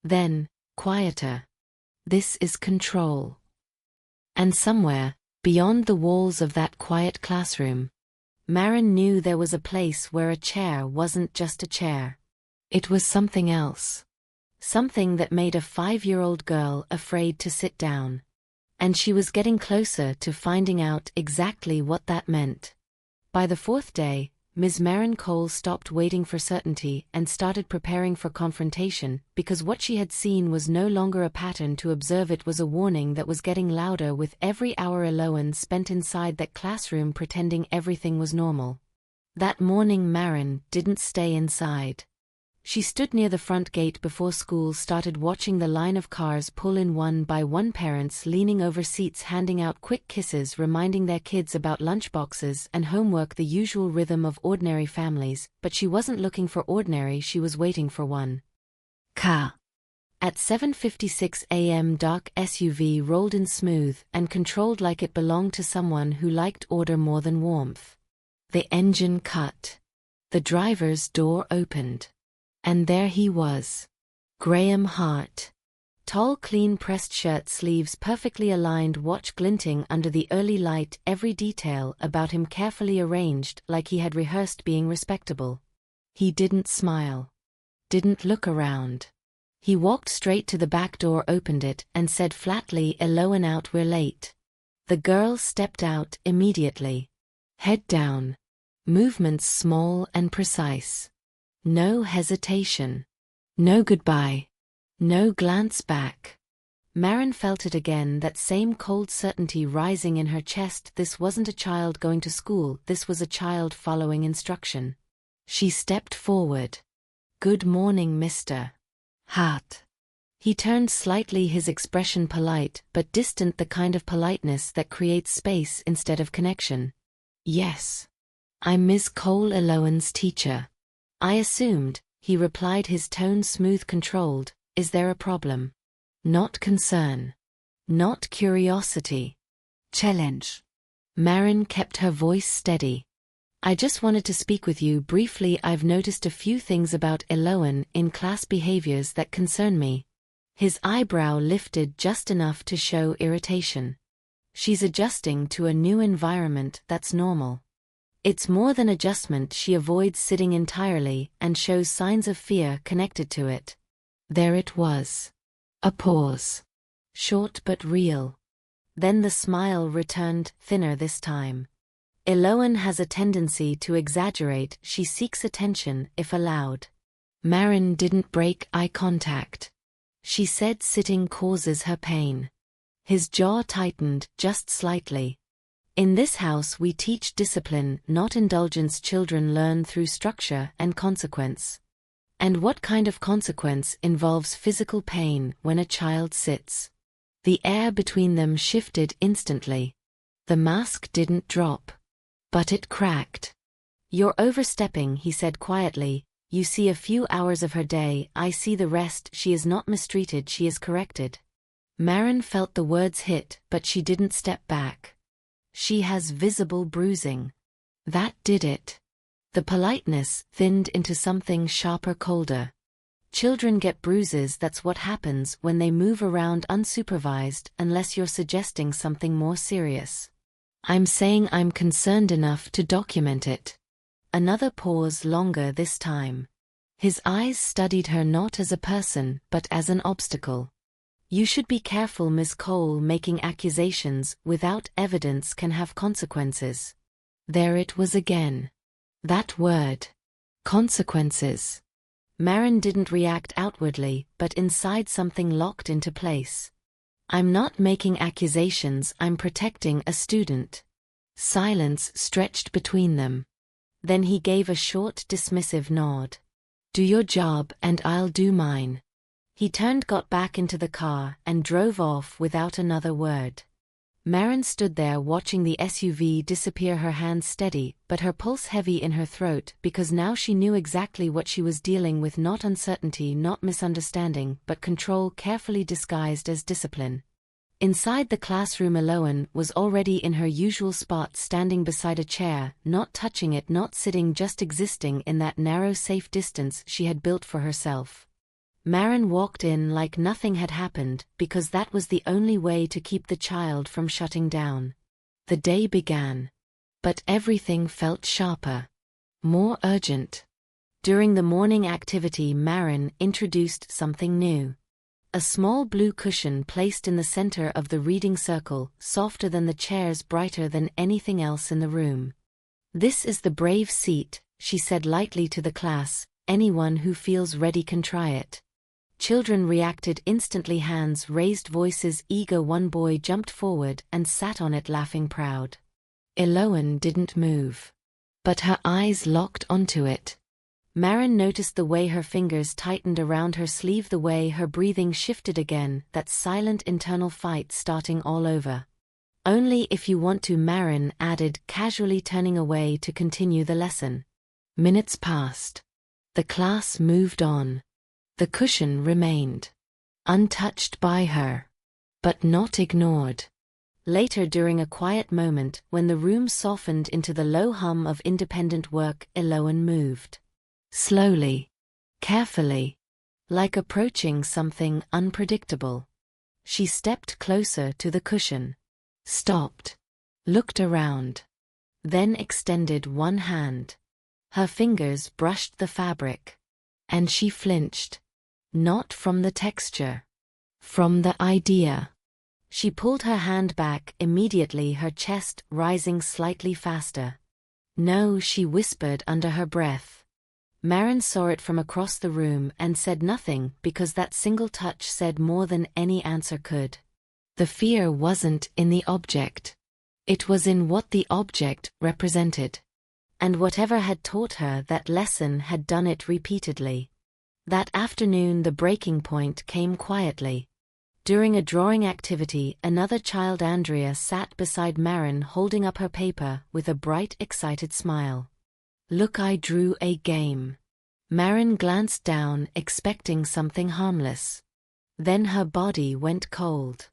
Then, quieter. "This is control." And somewhere, beyond the walls of that quiet classroom, Maren knew there was a place where a chair wasn't just a chair. It was something else. Something that made a 5-year-old girl afraid to sit down. And she was getting closer to finding out exactly what that meant. By the 4th day, Ms. Maren Cole stopped waiting for certainty and started preparing for confrontation, because what she had seen was no longer a pattern to observe, it was a warning that was getting louder with every hour Eloan spent inside that classroom pretending everything was normal. That morning Maren didn't stay inside. She stood near the front gate before school started, watching the line of cars pull in one by one, parents leaning over seats handing out quick kisses, reminding their kids about lunchboxes and homework, the usual rhythm of ordinary families, but she wasn't looking for ordinary, she was waiting for one. At 7:56 a.m. dark SUV rolled in smooth and controlled like it belonged to someone who liked order more than warmth. The engine cut. The driver's door opened. And there he was. Graham Hart. Tall, clean pressed shirt sleeves perfectly aligned, watch glinting under the early light, every detail about him carefully arranged like he had rehearsed being respectable. He didn't smile. Didn't look around. He walked straight to the back door, opened it, and said flatly, "Eloan out, we're late." The girl stepped out immediately. Head down. Movements small and precise. No hesitation. No goodbye. No glance back. Maren felt it again, that same cold certainty rising in her chest. This wasn't a child going to school, this was a child following instruction. She stepped forward. "Good morning, Mr. Hart." He turned slightly, his expression polite but distant, the kind of politeness that creates space instead of connection. "Yes. I'm Ms. Cole, Eloan's teacher." "I assumed," he replied, his tone smooth, controlled. "Is there a problem?" Not concern. Not curiosity. Challenge. Maren kept her voice steady. "I just wanted to speak with you briefly. I've noticed a few things about Eloan in class behaviors that concern me." His eyebrow lifted just enough to show irritation. "She's adjusting to a new environment, that's normal." It's more than adjustment, she avoids sitting entirely and shows signs of fear connected to it. There it was. A pause. Short but real. Then the smile returned, thinner this time. "Eloan has a tendency to exaggerate, she seeks attention if allowed." Maren didn't break eye contact. She said sitting causes her pain. His jaw tightened just slightly. "In this house we teach discipline, not indulgence. Children learn through structure and consequence." "And what kind of consequence involves physical pain when a child sits?" The air between them shifted instantly. The mask didn't drop. But it cracked. You're overstepping, he said quietly. You see a few hours of her day, I see the rest. She is not mistreated, she is corrected. Maren felt the words hit, but she didn't step back. She has visible bruising. That did it. The politeness thinned into something sharper, colder. Children get bruises, that's what happens when they move around unsupervised, unless you're suggesting something more serious. I'm saying I'm concerned enough to document it. Another pause, longer this time. His eyes studied her not as a person, but as an obstacle. You should be careful, Miss Cole. Making accusations without evidence can have consequences. There it was again. That word. Consequences. Maren didn't react outwardly, but inside something locked into place. I'm not making accusations, I'm protecting a student. Silence stretched between them. Then he gave a short, dismissive nod. Do your job and I'll do mine. He turned, got back into the car, and drove off without another word. Maren stood there watching the SUV disappear, her hands steady, but her pulse heavy in her throat, because now she knew exactly what she was dealing with. Not uncertainty, not misunderstanding, but control carefully disguised as discipline. Inside the classroom, Eloane was already in her usual spot, standing beside a chair, not touching it, not sitting, just existing in that narrow, safe distance she had built for herself. Maren walked in like nothing had happened, because that was the only way to keep the child from shutting down. The day began. But everything felt sharper. More urgent. During the morning activity, Maren introduced something new. A small blue cushion placed in the center of the reading circle, softer than the chairs, brighter than anything else in the room. This is the brave seat, she said lightly to the class. Anyone who feels ready can try it. Children reacted instantly, hands raised, voices eager. One boy jumped forward and sat on it, laughing, proud. Eloane didn't move. But her eyes locked onto it. Maren noticed the way her fingers tightened around her sleeve, the way her breathing shifted again, that silent internal fight starting all over. Only if you want to, Maren added, casually, turning away to continue the lesson. Minutes passed. The class moved on. The cushion remained. Untouched by her. But not ignored. Later, during a quiet moment, when the room softened into the low hum of independent work, Eloane moved. Slowly. Carefully. Like approaching something unpredictable. She stepped closer to the cushion. Stopped. Looked around. Then extended one hand. Her fingers brushed the fabric. And she flinched. Not from the texture. From the idea. She pulled her hand back, immediately her chest rising slightly faster. No, she whispered under her breath. Maren saw it from across the room and said nothing, because that single touch said more than any answer could. The fear wasn't in the object. It was in what the object represented. And whatever had taught her that lesson had done it repeatedly. That afternoon the breaking point came quietly. During a drawing activity, another child, Andrea, sat beside Maren, holding up her paper with a bright, excited smile. Look, I drew a game. Maren glanced down, expecting something harmless. Then her body went cold.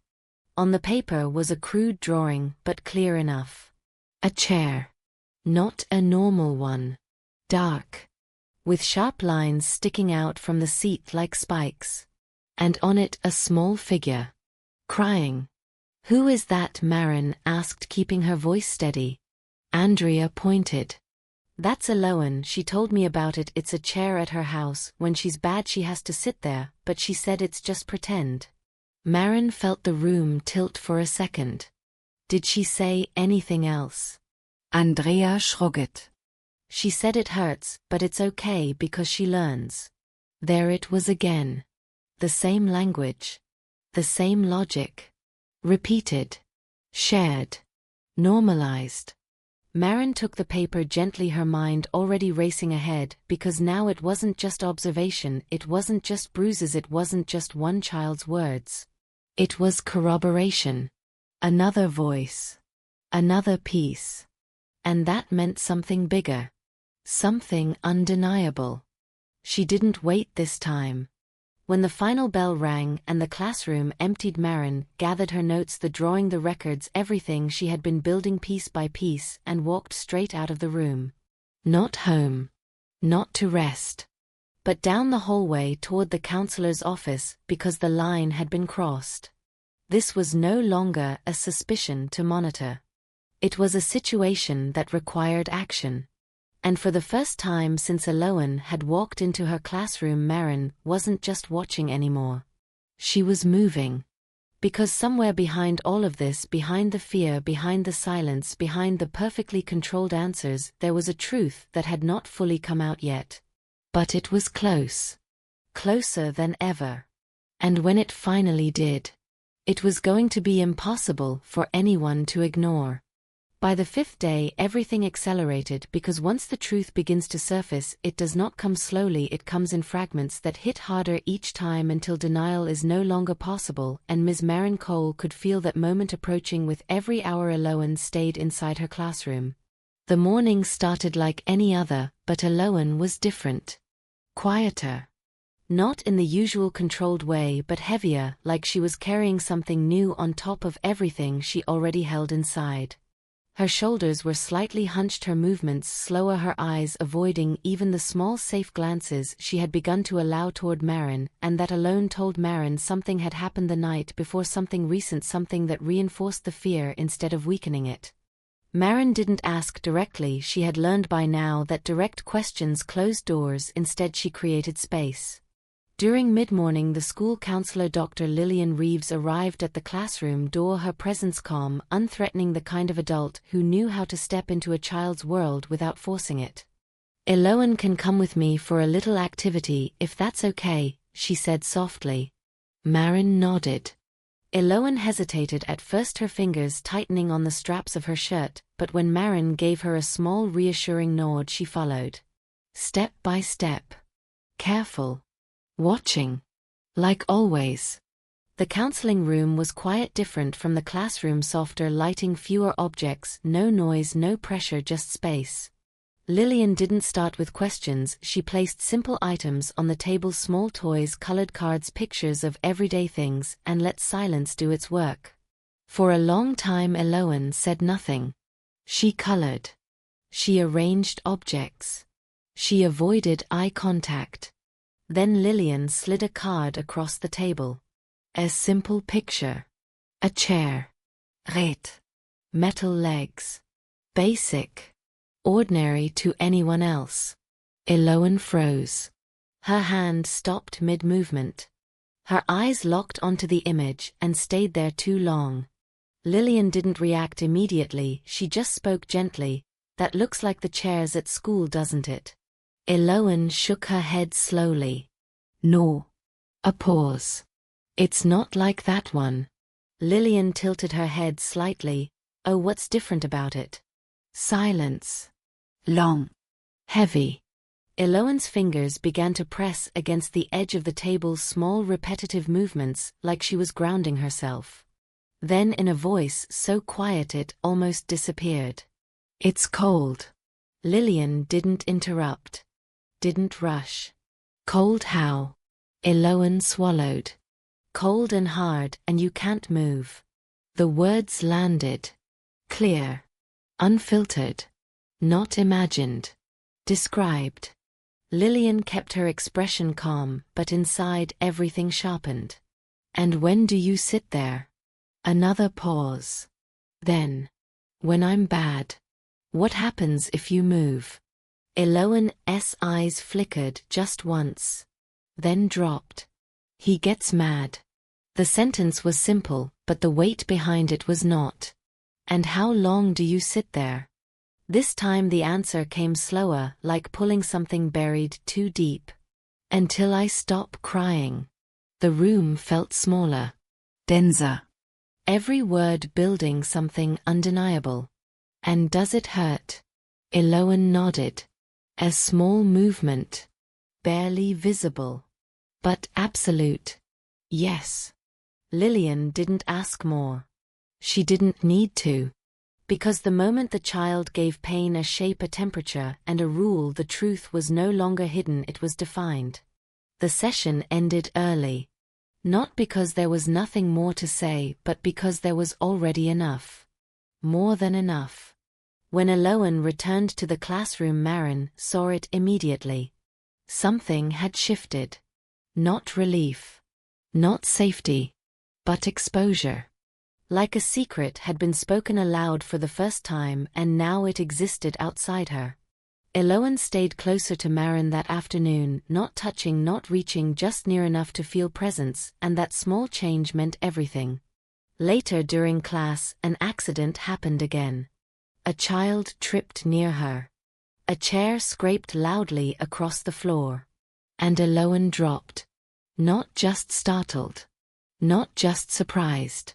On the paper was a crude drawing, but clear enough. A chair. Not a normal one. Dark. With sharp lines sticking out from the seat like spikes. And on it a small figure. Crying. Who is that? Maren asked, keeping her voice steady. Andrea pointed. That's Eloane, she told me about it. It's a chair at her house. When she's bad she has to sit there, but she said it's just pretend. Maren felt the room tilt for a second. Did she say anything else? Andrea shrugged. She said it hurts, but it's okay because she learns. There it was again. The same language. The same logic. Repeated. Shared. Normalized. Maren took the paper gently, her mind already racing ahead, because now it wasn't just observation, it wasn't just bruises, it wasn't just one child's words. It was corroboration. Another voice. Another piece. And that meant something bigger. Something undeniable. She didn't wait this time. When the final bell rang and the classroom emptied, Marin gathered her notes, the drawing, the records, everything she had been building piece by piece, and walked straight out of the room. Not home. Not to rest. But down the hallway toward the counselor's office, because the line had been crossed. This was no longer a suspicion to monitor. It was a situation that required action. And for the first time since Eloane had walked into her classroom, Marin wasn't just watching anymore. She was moving. Because somewhere behind all of this, behind the fear, behind the silence, behind the perfectly controlled answers, there was a truth that had not fully come out yet. But it was close. Closer than ever. And when it finally did, it was going to be impossible for anyone to ignore. By the fifth day, everything accelerated, because once the truth begins to surface, it does not come slowly, it comes in fragments that hit harder each time until denial is no longer possible, and Ms. Marin Cole could feel that moment approaching with every hour Eloane stayed inside her classroom. The morning started like any other, but Eloane was different. Quieter. Not in the usual controlled way, but heavier, like she was carrying something new on top of everything she already held inside. Her shoulders were slightly hunched, her movements slower, her eyes avoiding even the small safe glances she had begun to allow toward Marin, and that alone told Marin something had happened the night before, something recent, something that reinforced the fear instead of weakening it. Marin didn't ask directly, she had learned by now that direct questions closed doors, instead she created space. During mid-morning, the school counselor Dr. Lillian Reeves arrived at the classroom door, her presence calm, unthreatening, the kind of adult who knew how to step into a child's world without forcing it. "Eloane can come with me for a little activity, if that's okay," she said softly. Marin nodded. Eloane hesitated at first, her fingers tightening on the straps of her shirt, but when Marin gave her a small reassuring nod, she followed. Step by step. Careful. Watching. Like always. The counseling room was quiet, different from the classroom, softer lighting, fewer objects, no noise, no pressure, just space. Lillian didn't start with questions, she placed simple items on the table, small toys, colored cards, pictures of everyday things, and let silence do its work. For a long time Eloane said nothing. She colored. She arranged objects. She avoided eye contact. Then Lillian slid a card across the table. A simple picture. A chair. Red. Metal legs. Basic. Ordinary to anyone else. Eloane froze. Her hand stopped mid-movement. Her eyes locked onto the image and stayed there too long. Lillian didn't react immediately, she just spoke gently. That looks like the chairs at school, doesn't it? Eloane shook her head slowly. No. A pause. It's not like that one. Lillian tilted her head slightly. Oh, what's different about it? Silence. Long. Heavy. Eloane's fingers began to press against the edge of the table, small repetitive movements, like she was grounding herself. Then in a voice so quiet it almost disappeared. It's cold. Lillian didn't interrupt. Didn't rush. Cold how? Eloane swallowed. Cold and hard, and you can't move. The words landed. Clear. Unfiltered. Not imagined. Described. Lillian kept her expression calm, but inside everything sharpened. And when do you sit there? Another pause. Then. When I'm bad. What happens if you move? Eloane's eyes flickered just once. Then dropped. He gets mad. The sentence was simple, but the weight behind it was not. And how long do you sit there? This time the answer came slower, like pulling something buried too deep. Until I stop crying. The room felt smaller. Denser. Every word building something undeniable. And does it hurt? Eloane nodded. A small movement. Barely visible. But absolute. Yes. Lillian didn't ask more. She didn't need to. Because the moment the child gave pain a shape, a temperature, and a rule, the truth was no longer hidden, it was defined. The session ended early. Not because there was nothing more to say, but because there was already enough. More than enough. When Eloan returned to the classroom, Maren saw it immediately. Something had shifted. Not relief. Not safety. But exposure. Like a secret had been spoken aloud for the first time, and now it existed outside her. Eloan stayed closer to Maren that afternoon, not touching, not reaching, just near enough to feel presence, and that small change meant everything. Later during class, an accident happened again. A child tripped near her. A chair scraped loudly across the floor. And Eloan dropped. Not just startled. Not just surprised.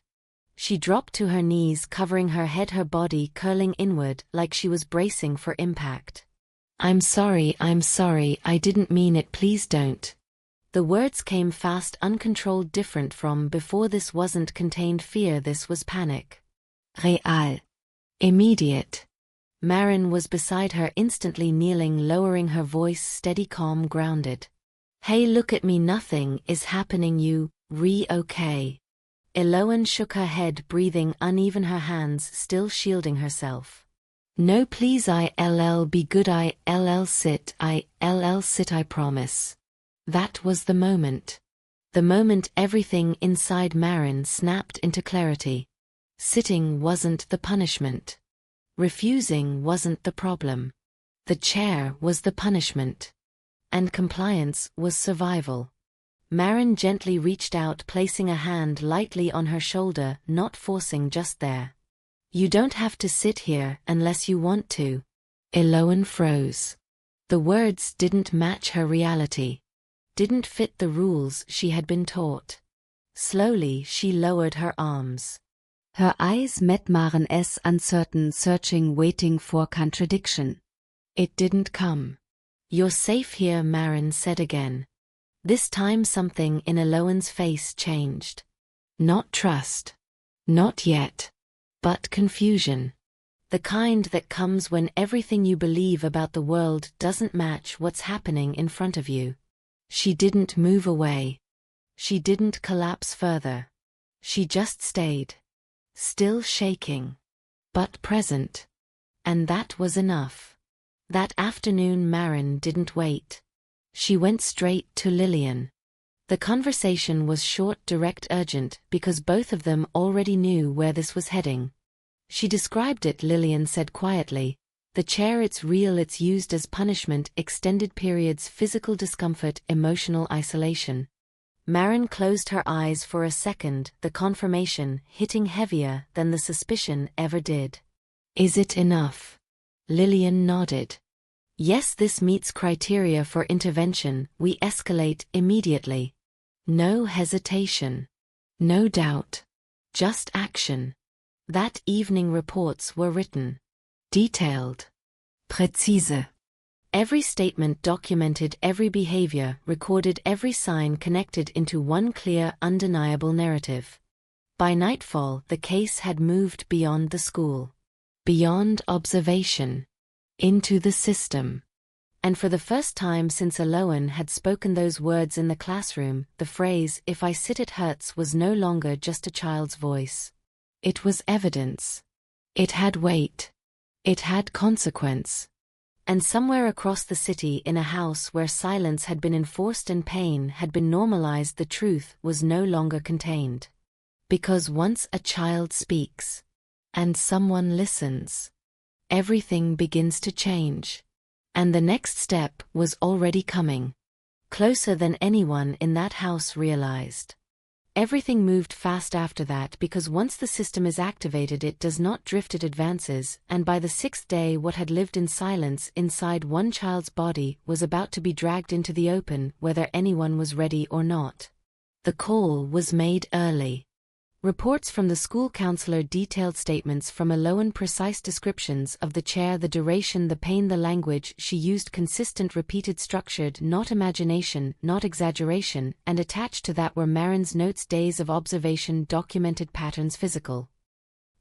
She dropped to her knees, covering her head, her body curling inward like she was bracing for impact. I'm sorry, I didn't mean it, please don't." The words came fast, uncontrolled, different from before. This wasn't contained fear, this was panic. Real. Immediate. Maren was beside her, instantly kneeling, lowering her voice, steady, calm, grounded. "Hey, look at me, nothing is happening, you, okay?" Eloan shook her head, breathing uneven, her hands still shielding herself. "No, please, I'll be good, I'll sit, I promise." That was the moment. The moment everything inside Maren snapped into clarity. Sitting wasn't the punishment. Refusing wasn't the problem. The chair was the punishment. And compliance was survival. Maren gently reached out, placing a hand lightly on her shoulder, not forcing, just there. "You don't have to sit here unless you want to." Eloan froze. The words didn't match her reality. Didn't fit the rules she had been taught. Slowly she lowered her arms. Her eyes met Maren's, uncertain, searching, waiting for contradiction. It didn't come. "You're safe here," Maren said again. This time something in Eloan's face changed. Not trust. Not yet. But confusion. The kind that comes when everything you believe about the world doesn't match what's happening in front of you. She didn't move away. She didn't collapse further. She just stayed. Still shaking. But present. And that was enough. That afternoon Maren didn't wait. She went straight to Lillian. The conversation was short, direct, urgent, because both of them already knew where this was heading. She described it, Lillian said quietly. "The chair, it's real, it's used as punishment, extended periods, physical discomfort, emotional isolation." Maren closed her eyes for a second, the confirmation hitting heavier than the suspicion ever did. "Is it enough?" Lillian nodded. "Yes, this meets criteria for intervention. We escalate immediately. No hesitation. No doubt. Just action." That evening reports were written. Detailed. Präzise. Every statement documented, every behavior recorded, every sign connected into one clear, undeniable narrative. By nightfall, the case had moved beyond the school. Beyond observation. Into the system. And for the first time since Eloan had spoken those words in the classroom, the phrase, "If I sit it hurts," was no longer just a child's voice. It was evidence. It had weight. It had consequence. And somewhere across the city, in a house where silence had been enforced and pain had been normalized, the truth was no longer contained. Because once a child speaks, and someone listens, everything begins to change. And the next step was already coming. Closer than anyone in that house realized. Everything moved fast after that, because once the system is activated it does not drift, it advances, and by the 6th day what had lived in silence inside one child's body was about to be dragged into the open, whether anyone was ready or not. The call was made early. Reports from the school counselor, detailed statements from Eloan, precise descriptions of the chair, the duration, the pain, the language she used, consistent, repeated, structured, not imagination, not exaggeration, and attached to that were Maren's notes, days of observation, documented patterns, physical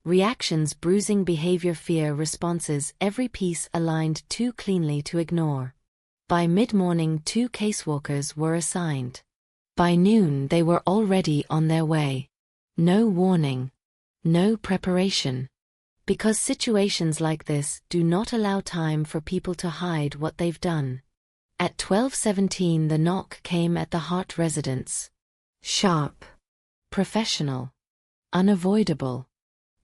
Reactions, bruising behavior, fear responses, every piece aligned too cleanly to ignore. By mid-morning 2 caseworkers were assigned. By noon they were already on their way. No warning. No preparation. Because situations like this do not allow time for people to hide what they've done. At 12:17 the knock came at the Hart residence. Sharp. Professional. Unavoidable.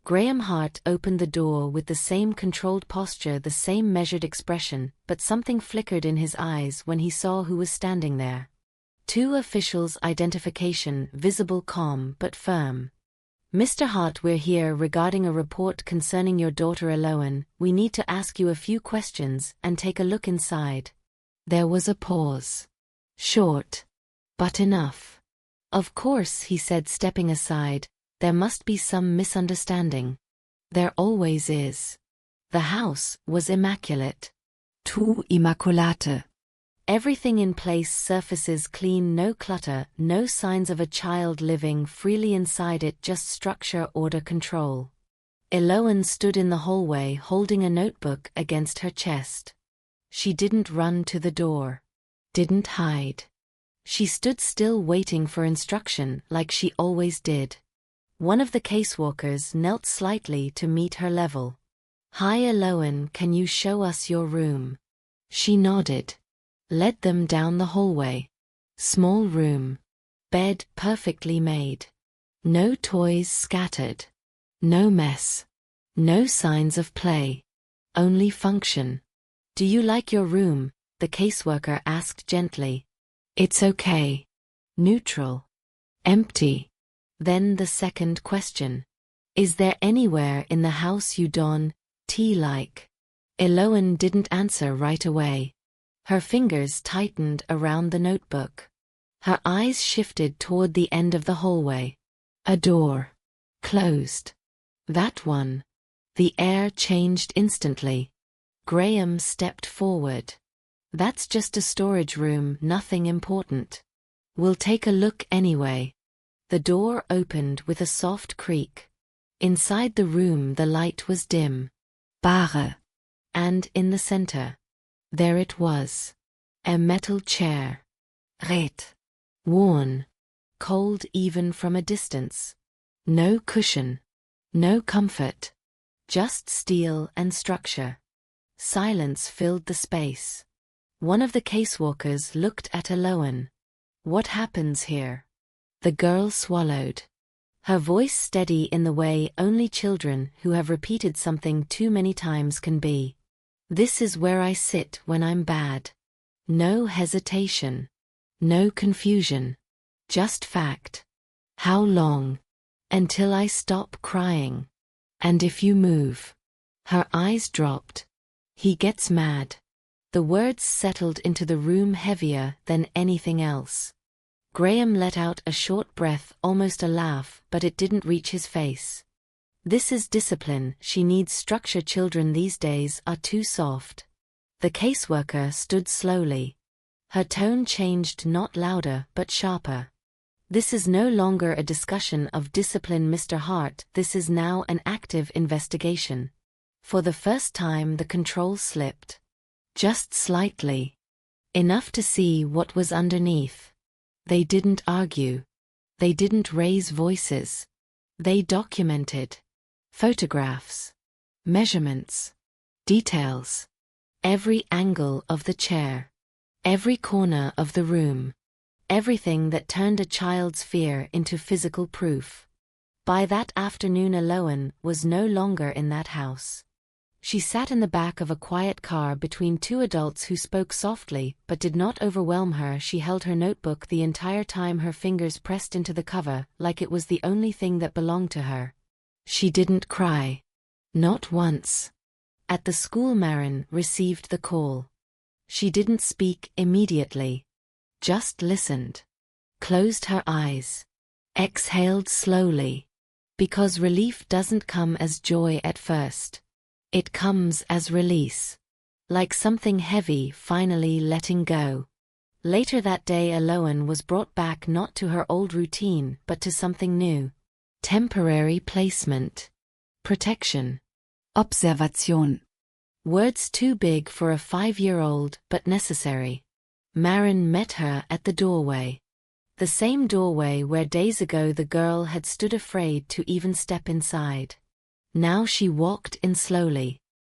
Graham Hart opened the door with the same controlled posture, the same measured expression, but something flickered in his eyes when he saw who was standing there. 2 officials' identification, visible, calm but firm. "Mr. Hart, we're here regarding a report concerning your daughter Eloan. We need to ask you a few questions and take a look inside." There was a pause. Short. But enough. "Of course," he said, stepping aside. "There must be some misunderstanding. There always is." The house was immaculate. Tu immaculate. Everything in place, surfaces clean, no clutter, no signs of a child living freely inside it, just structure, order, control. Eloan stood in the hallway holding a notebook against her chest. She didn't run to the door. Didn't hide. She stood still, waiting for instruction like she always did. One of the caseworkers knelt slightly to meet her level. "Hi Eloan, can you show us your room?" She nodded. Led them down the hallway. Small room. Bed perfectly made. No toys scattered. No mess. No signs of play. Only function. "Do you like your room?" the caseworker asked gently. "It's okay." Neutral. Empty. Then the second question. "Is there anywhere in the house you don't like?" Eloan didn't answer right away. Her fingers tightened around the notebook. Her eyes shifted toward the end of the hallway. A door. Closed. That one. The air changed instantly. Graham stepped forward. "That's just a storage room, nothing important. We'll take a look anyway." The door opened with a soft creak. Inside the room the light was dim. Bare. And in the center. There it was. A metal chair. Red. Worn. Cold even from a distance. No cushion. No comfort. Just steel and structure. Silence filled the space. One of the caseworkers looked at Eloan. "What happens here?" The girl swallowed. Her voice steady in the way only children who have repeated something too many times can be. "This is where I sit when I'm bad." No hesitation. No confusion. Just fact. "How long?" "Until I stop crying." "And if you move?" Her eyes dropped. "He gets mad." The words settled into the room heavier than anything else. Graham let out a short breath, almost a laugh, but it didn't reach his face. "This is discipline. She needs structure. Children these days are too soft." The caseworker stood slowly. Her tone changed, not louder but sharper. "This is no longer a discussion of discipline, Mr. Hart. This is now an active investigation." For the first time the control slipped. Just slightly. Enough to see what was underneath. They didn't argue. They didn't raise voices. They documented. Photographs. Measurements. Details. Every angle of the chair. Every corner of the room. Everything that turned a child's fear into physical proof. By that afternoon Eloan was no longer in that house. She sat in the back of a quiet car between 2 adults who spoke softly but did not overwhelm her. She held her notebook the entire time, her fingers pressed into the cover like it was the only thing that belonged to her. She didn't cry. Not once. At the school Maren received the call. She didn't speak immediately. Just listened. Closed her eyes. Exhaled slowly. Because relief doesn't come as joy at first. It comes as release. Like something heavy finally letting go. Later that day Eloan was brought back, not to her old routine but to something new. Temporary placement. Protection. Observation. Words too big for a 5-year-old, but necessary. Maren met her at the doorway. The same doorway where days ago the girl had stood afraid to even step inside. Now she walked in slowly.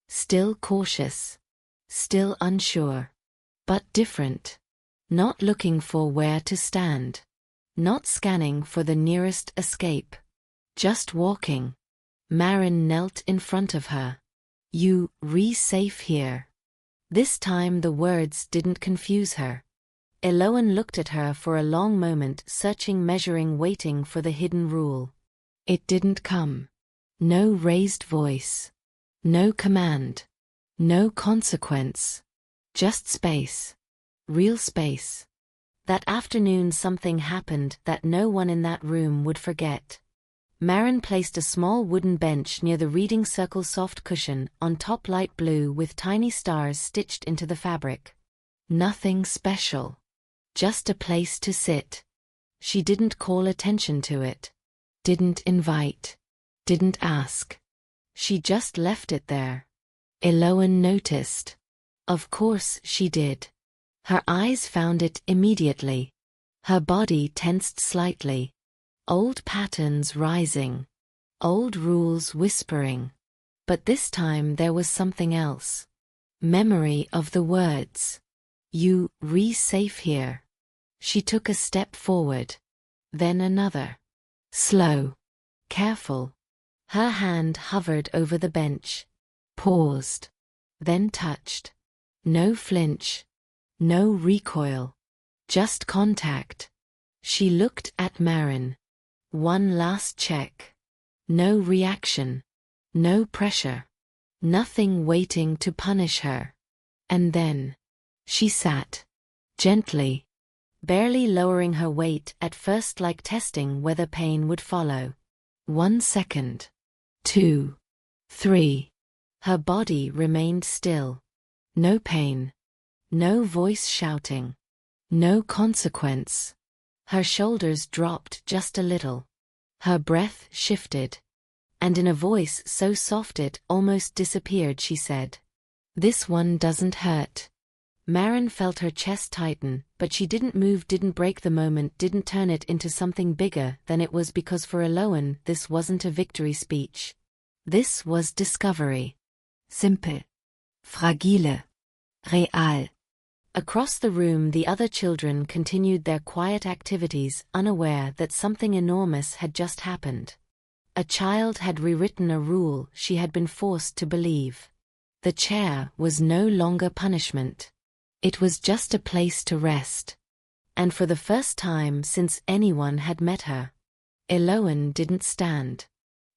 Still cautious. Still unsure. But different. Not looking for where to stand. Not scanning for the nearest escape. Just walking. Maren knelt in front of her. You, safe here. This time the words didn't confuse her. Eloan looked at her for a long moment, searching, measuring, waiting for the hidden rule. It didn't come. No raised voice. No command. No consequence. Just space. Real space. That afternoon something happened that no one in that room would forget. Maren placed a small wooden bench near the reading circle soft cushion, on top light blue with tiny stars stitched into the fabric. Nothing special. Just a place to sit. She didn't call attention to it. Didn't invite. Didn't ask. She just left it there. Eloan noticed. Of course she did. Her eyes found it immediately. Her body tensed slightly. Old patterns rising. Old rules whispering. But this time there was something else. Memory of the words. You, safe here. She took a step forward. Then another. Slow. Careful. Her hand hovered over the bench. Paused. Then touched. No flinch. No recoil. Just contact. She looked at Maren. One last check. No reaction. No pressure. Nothing waiting to punish her. And then she sat. Gently. Barely lowering her weight at first, like testing whether pain would follow. 1 second. 2. 3. Her body remained still. No pain. No voice shouting. No consequence. Her shoulders dropped just a little. Her breath shifted. And in a voice so soft it almost disappeared she said, "This one doesn't hurt." Maren felt her chest tighten, but she didn't move, didn't break the moment, didn't turn it into something bigger than it was, because for Eloan this wasn't a victory speech. This was discovery. Simple. Fragile. Real. Across the room the other children continued their quiet activities, unaware that something enormous had just happened. A child had rewritten a rule she had been forced to believe. The chair was no longer punishment. It was just a place to rest. And for the first time since anyone had met her, Eloan didn't stand.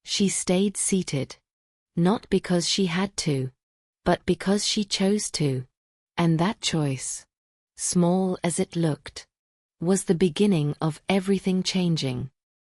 She stayed seated. Not because she had to, but because she chose to. And that choice, small as it looked, was the beginning of everything changing.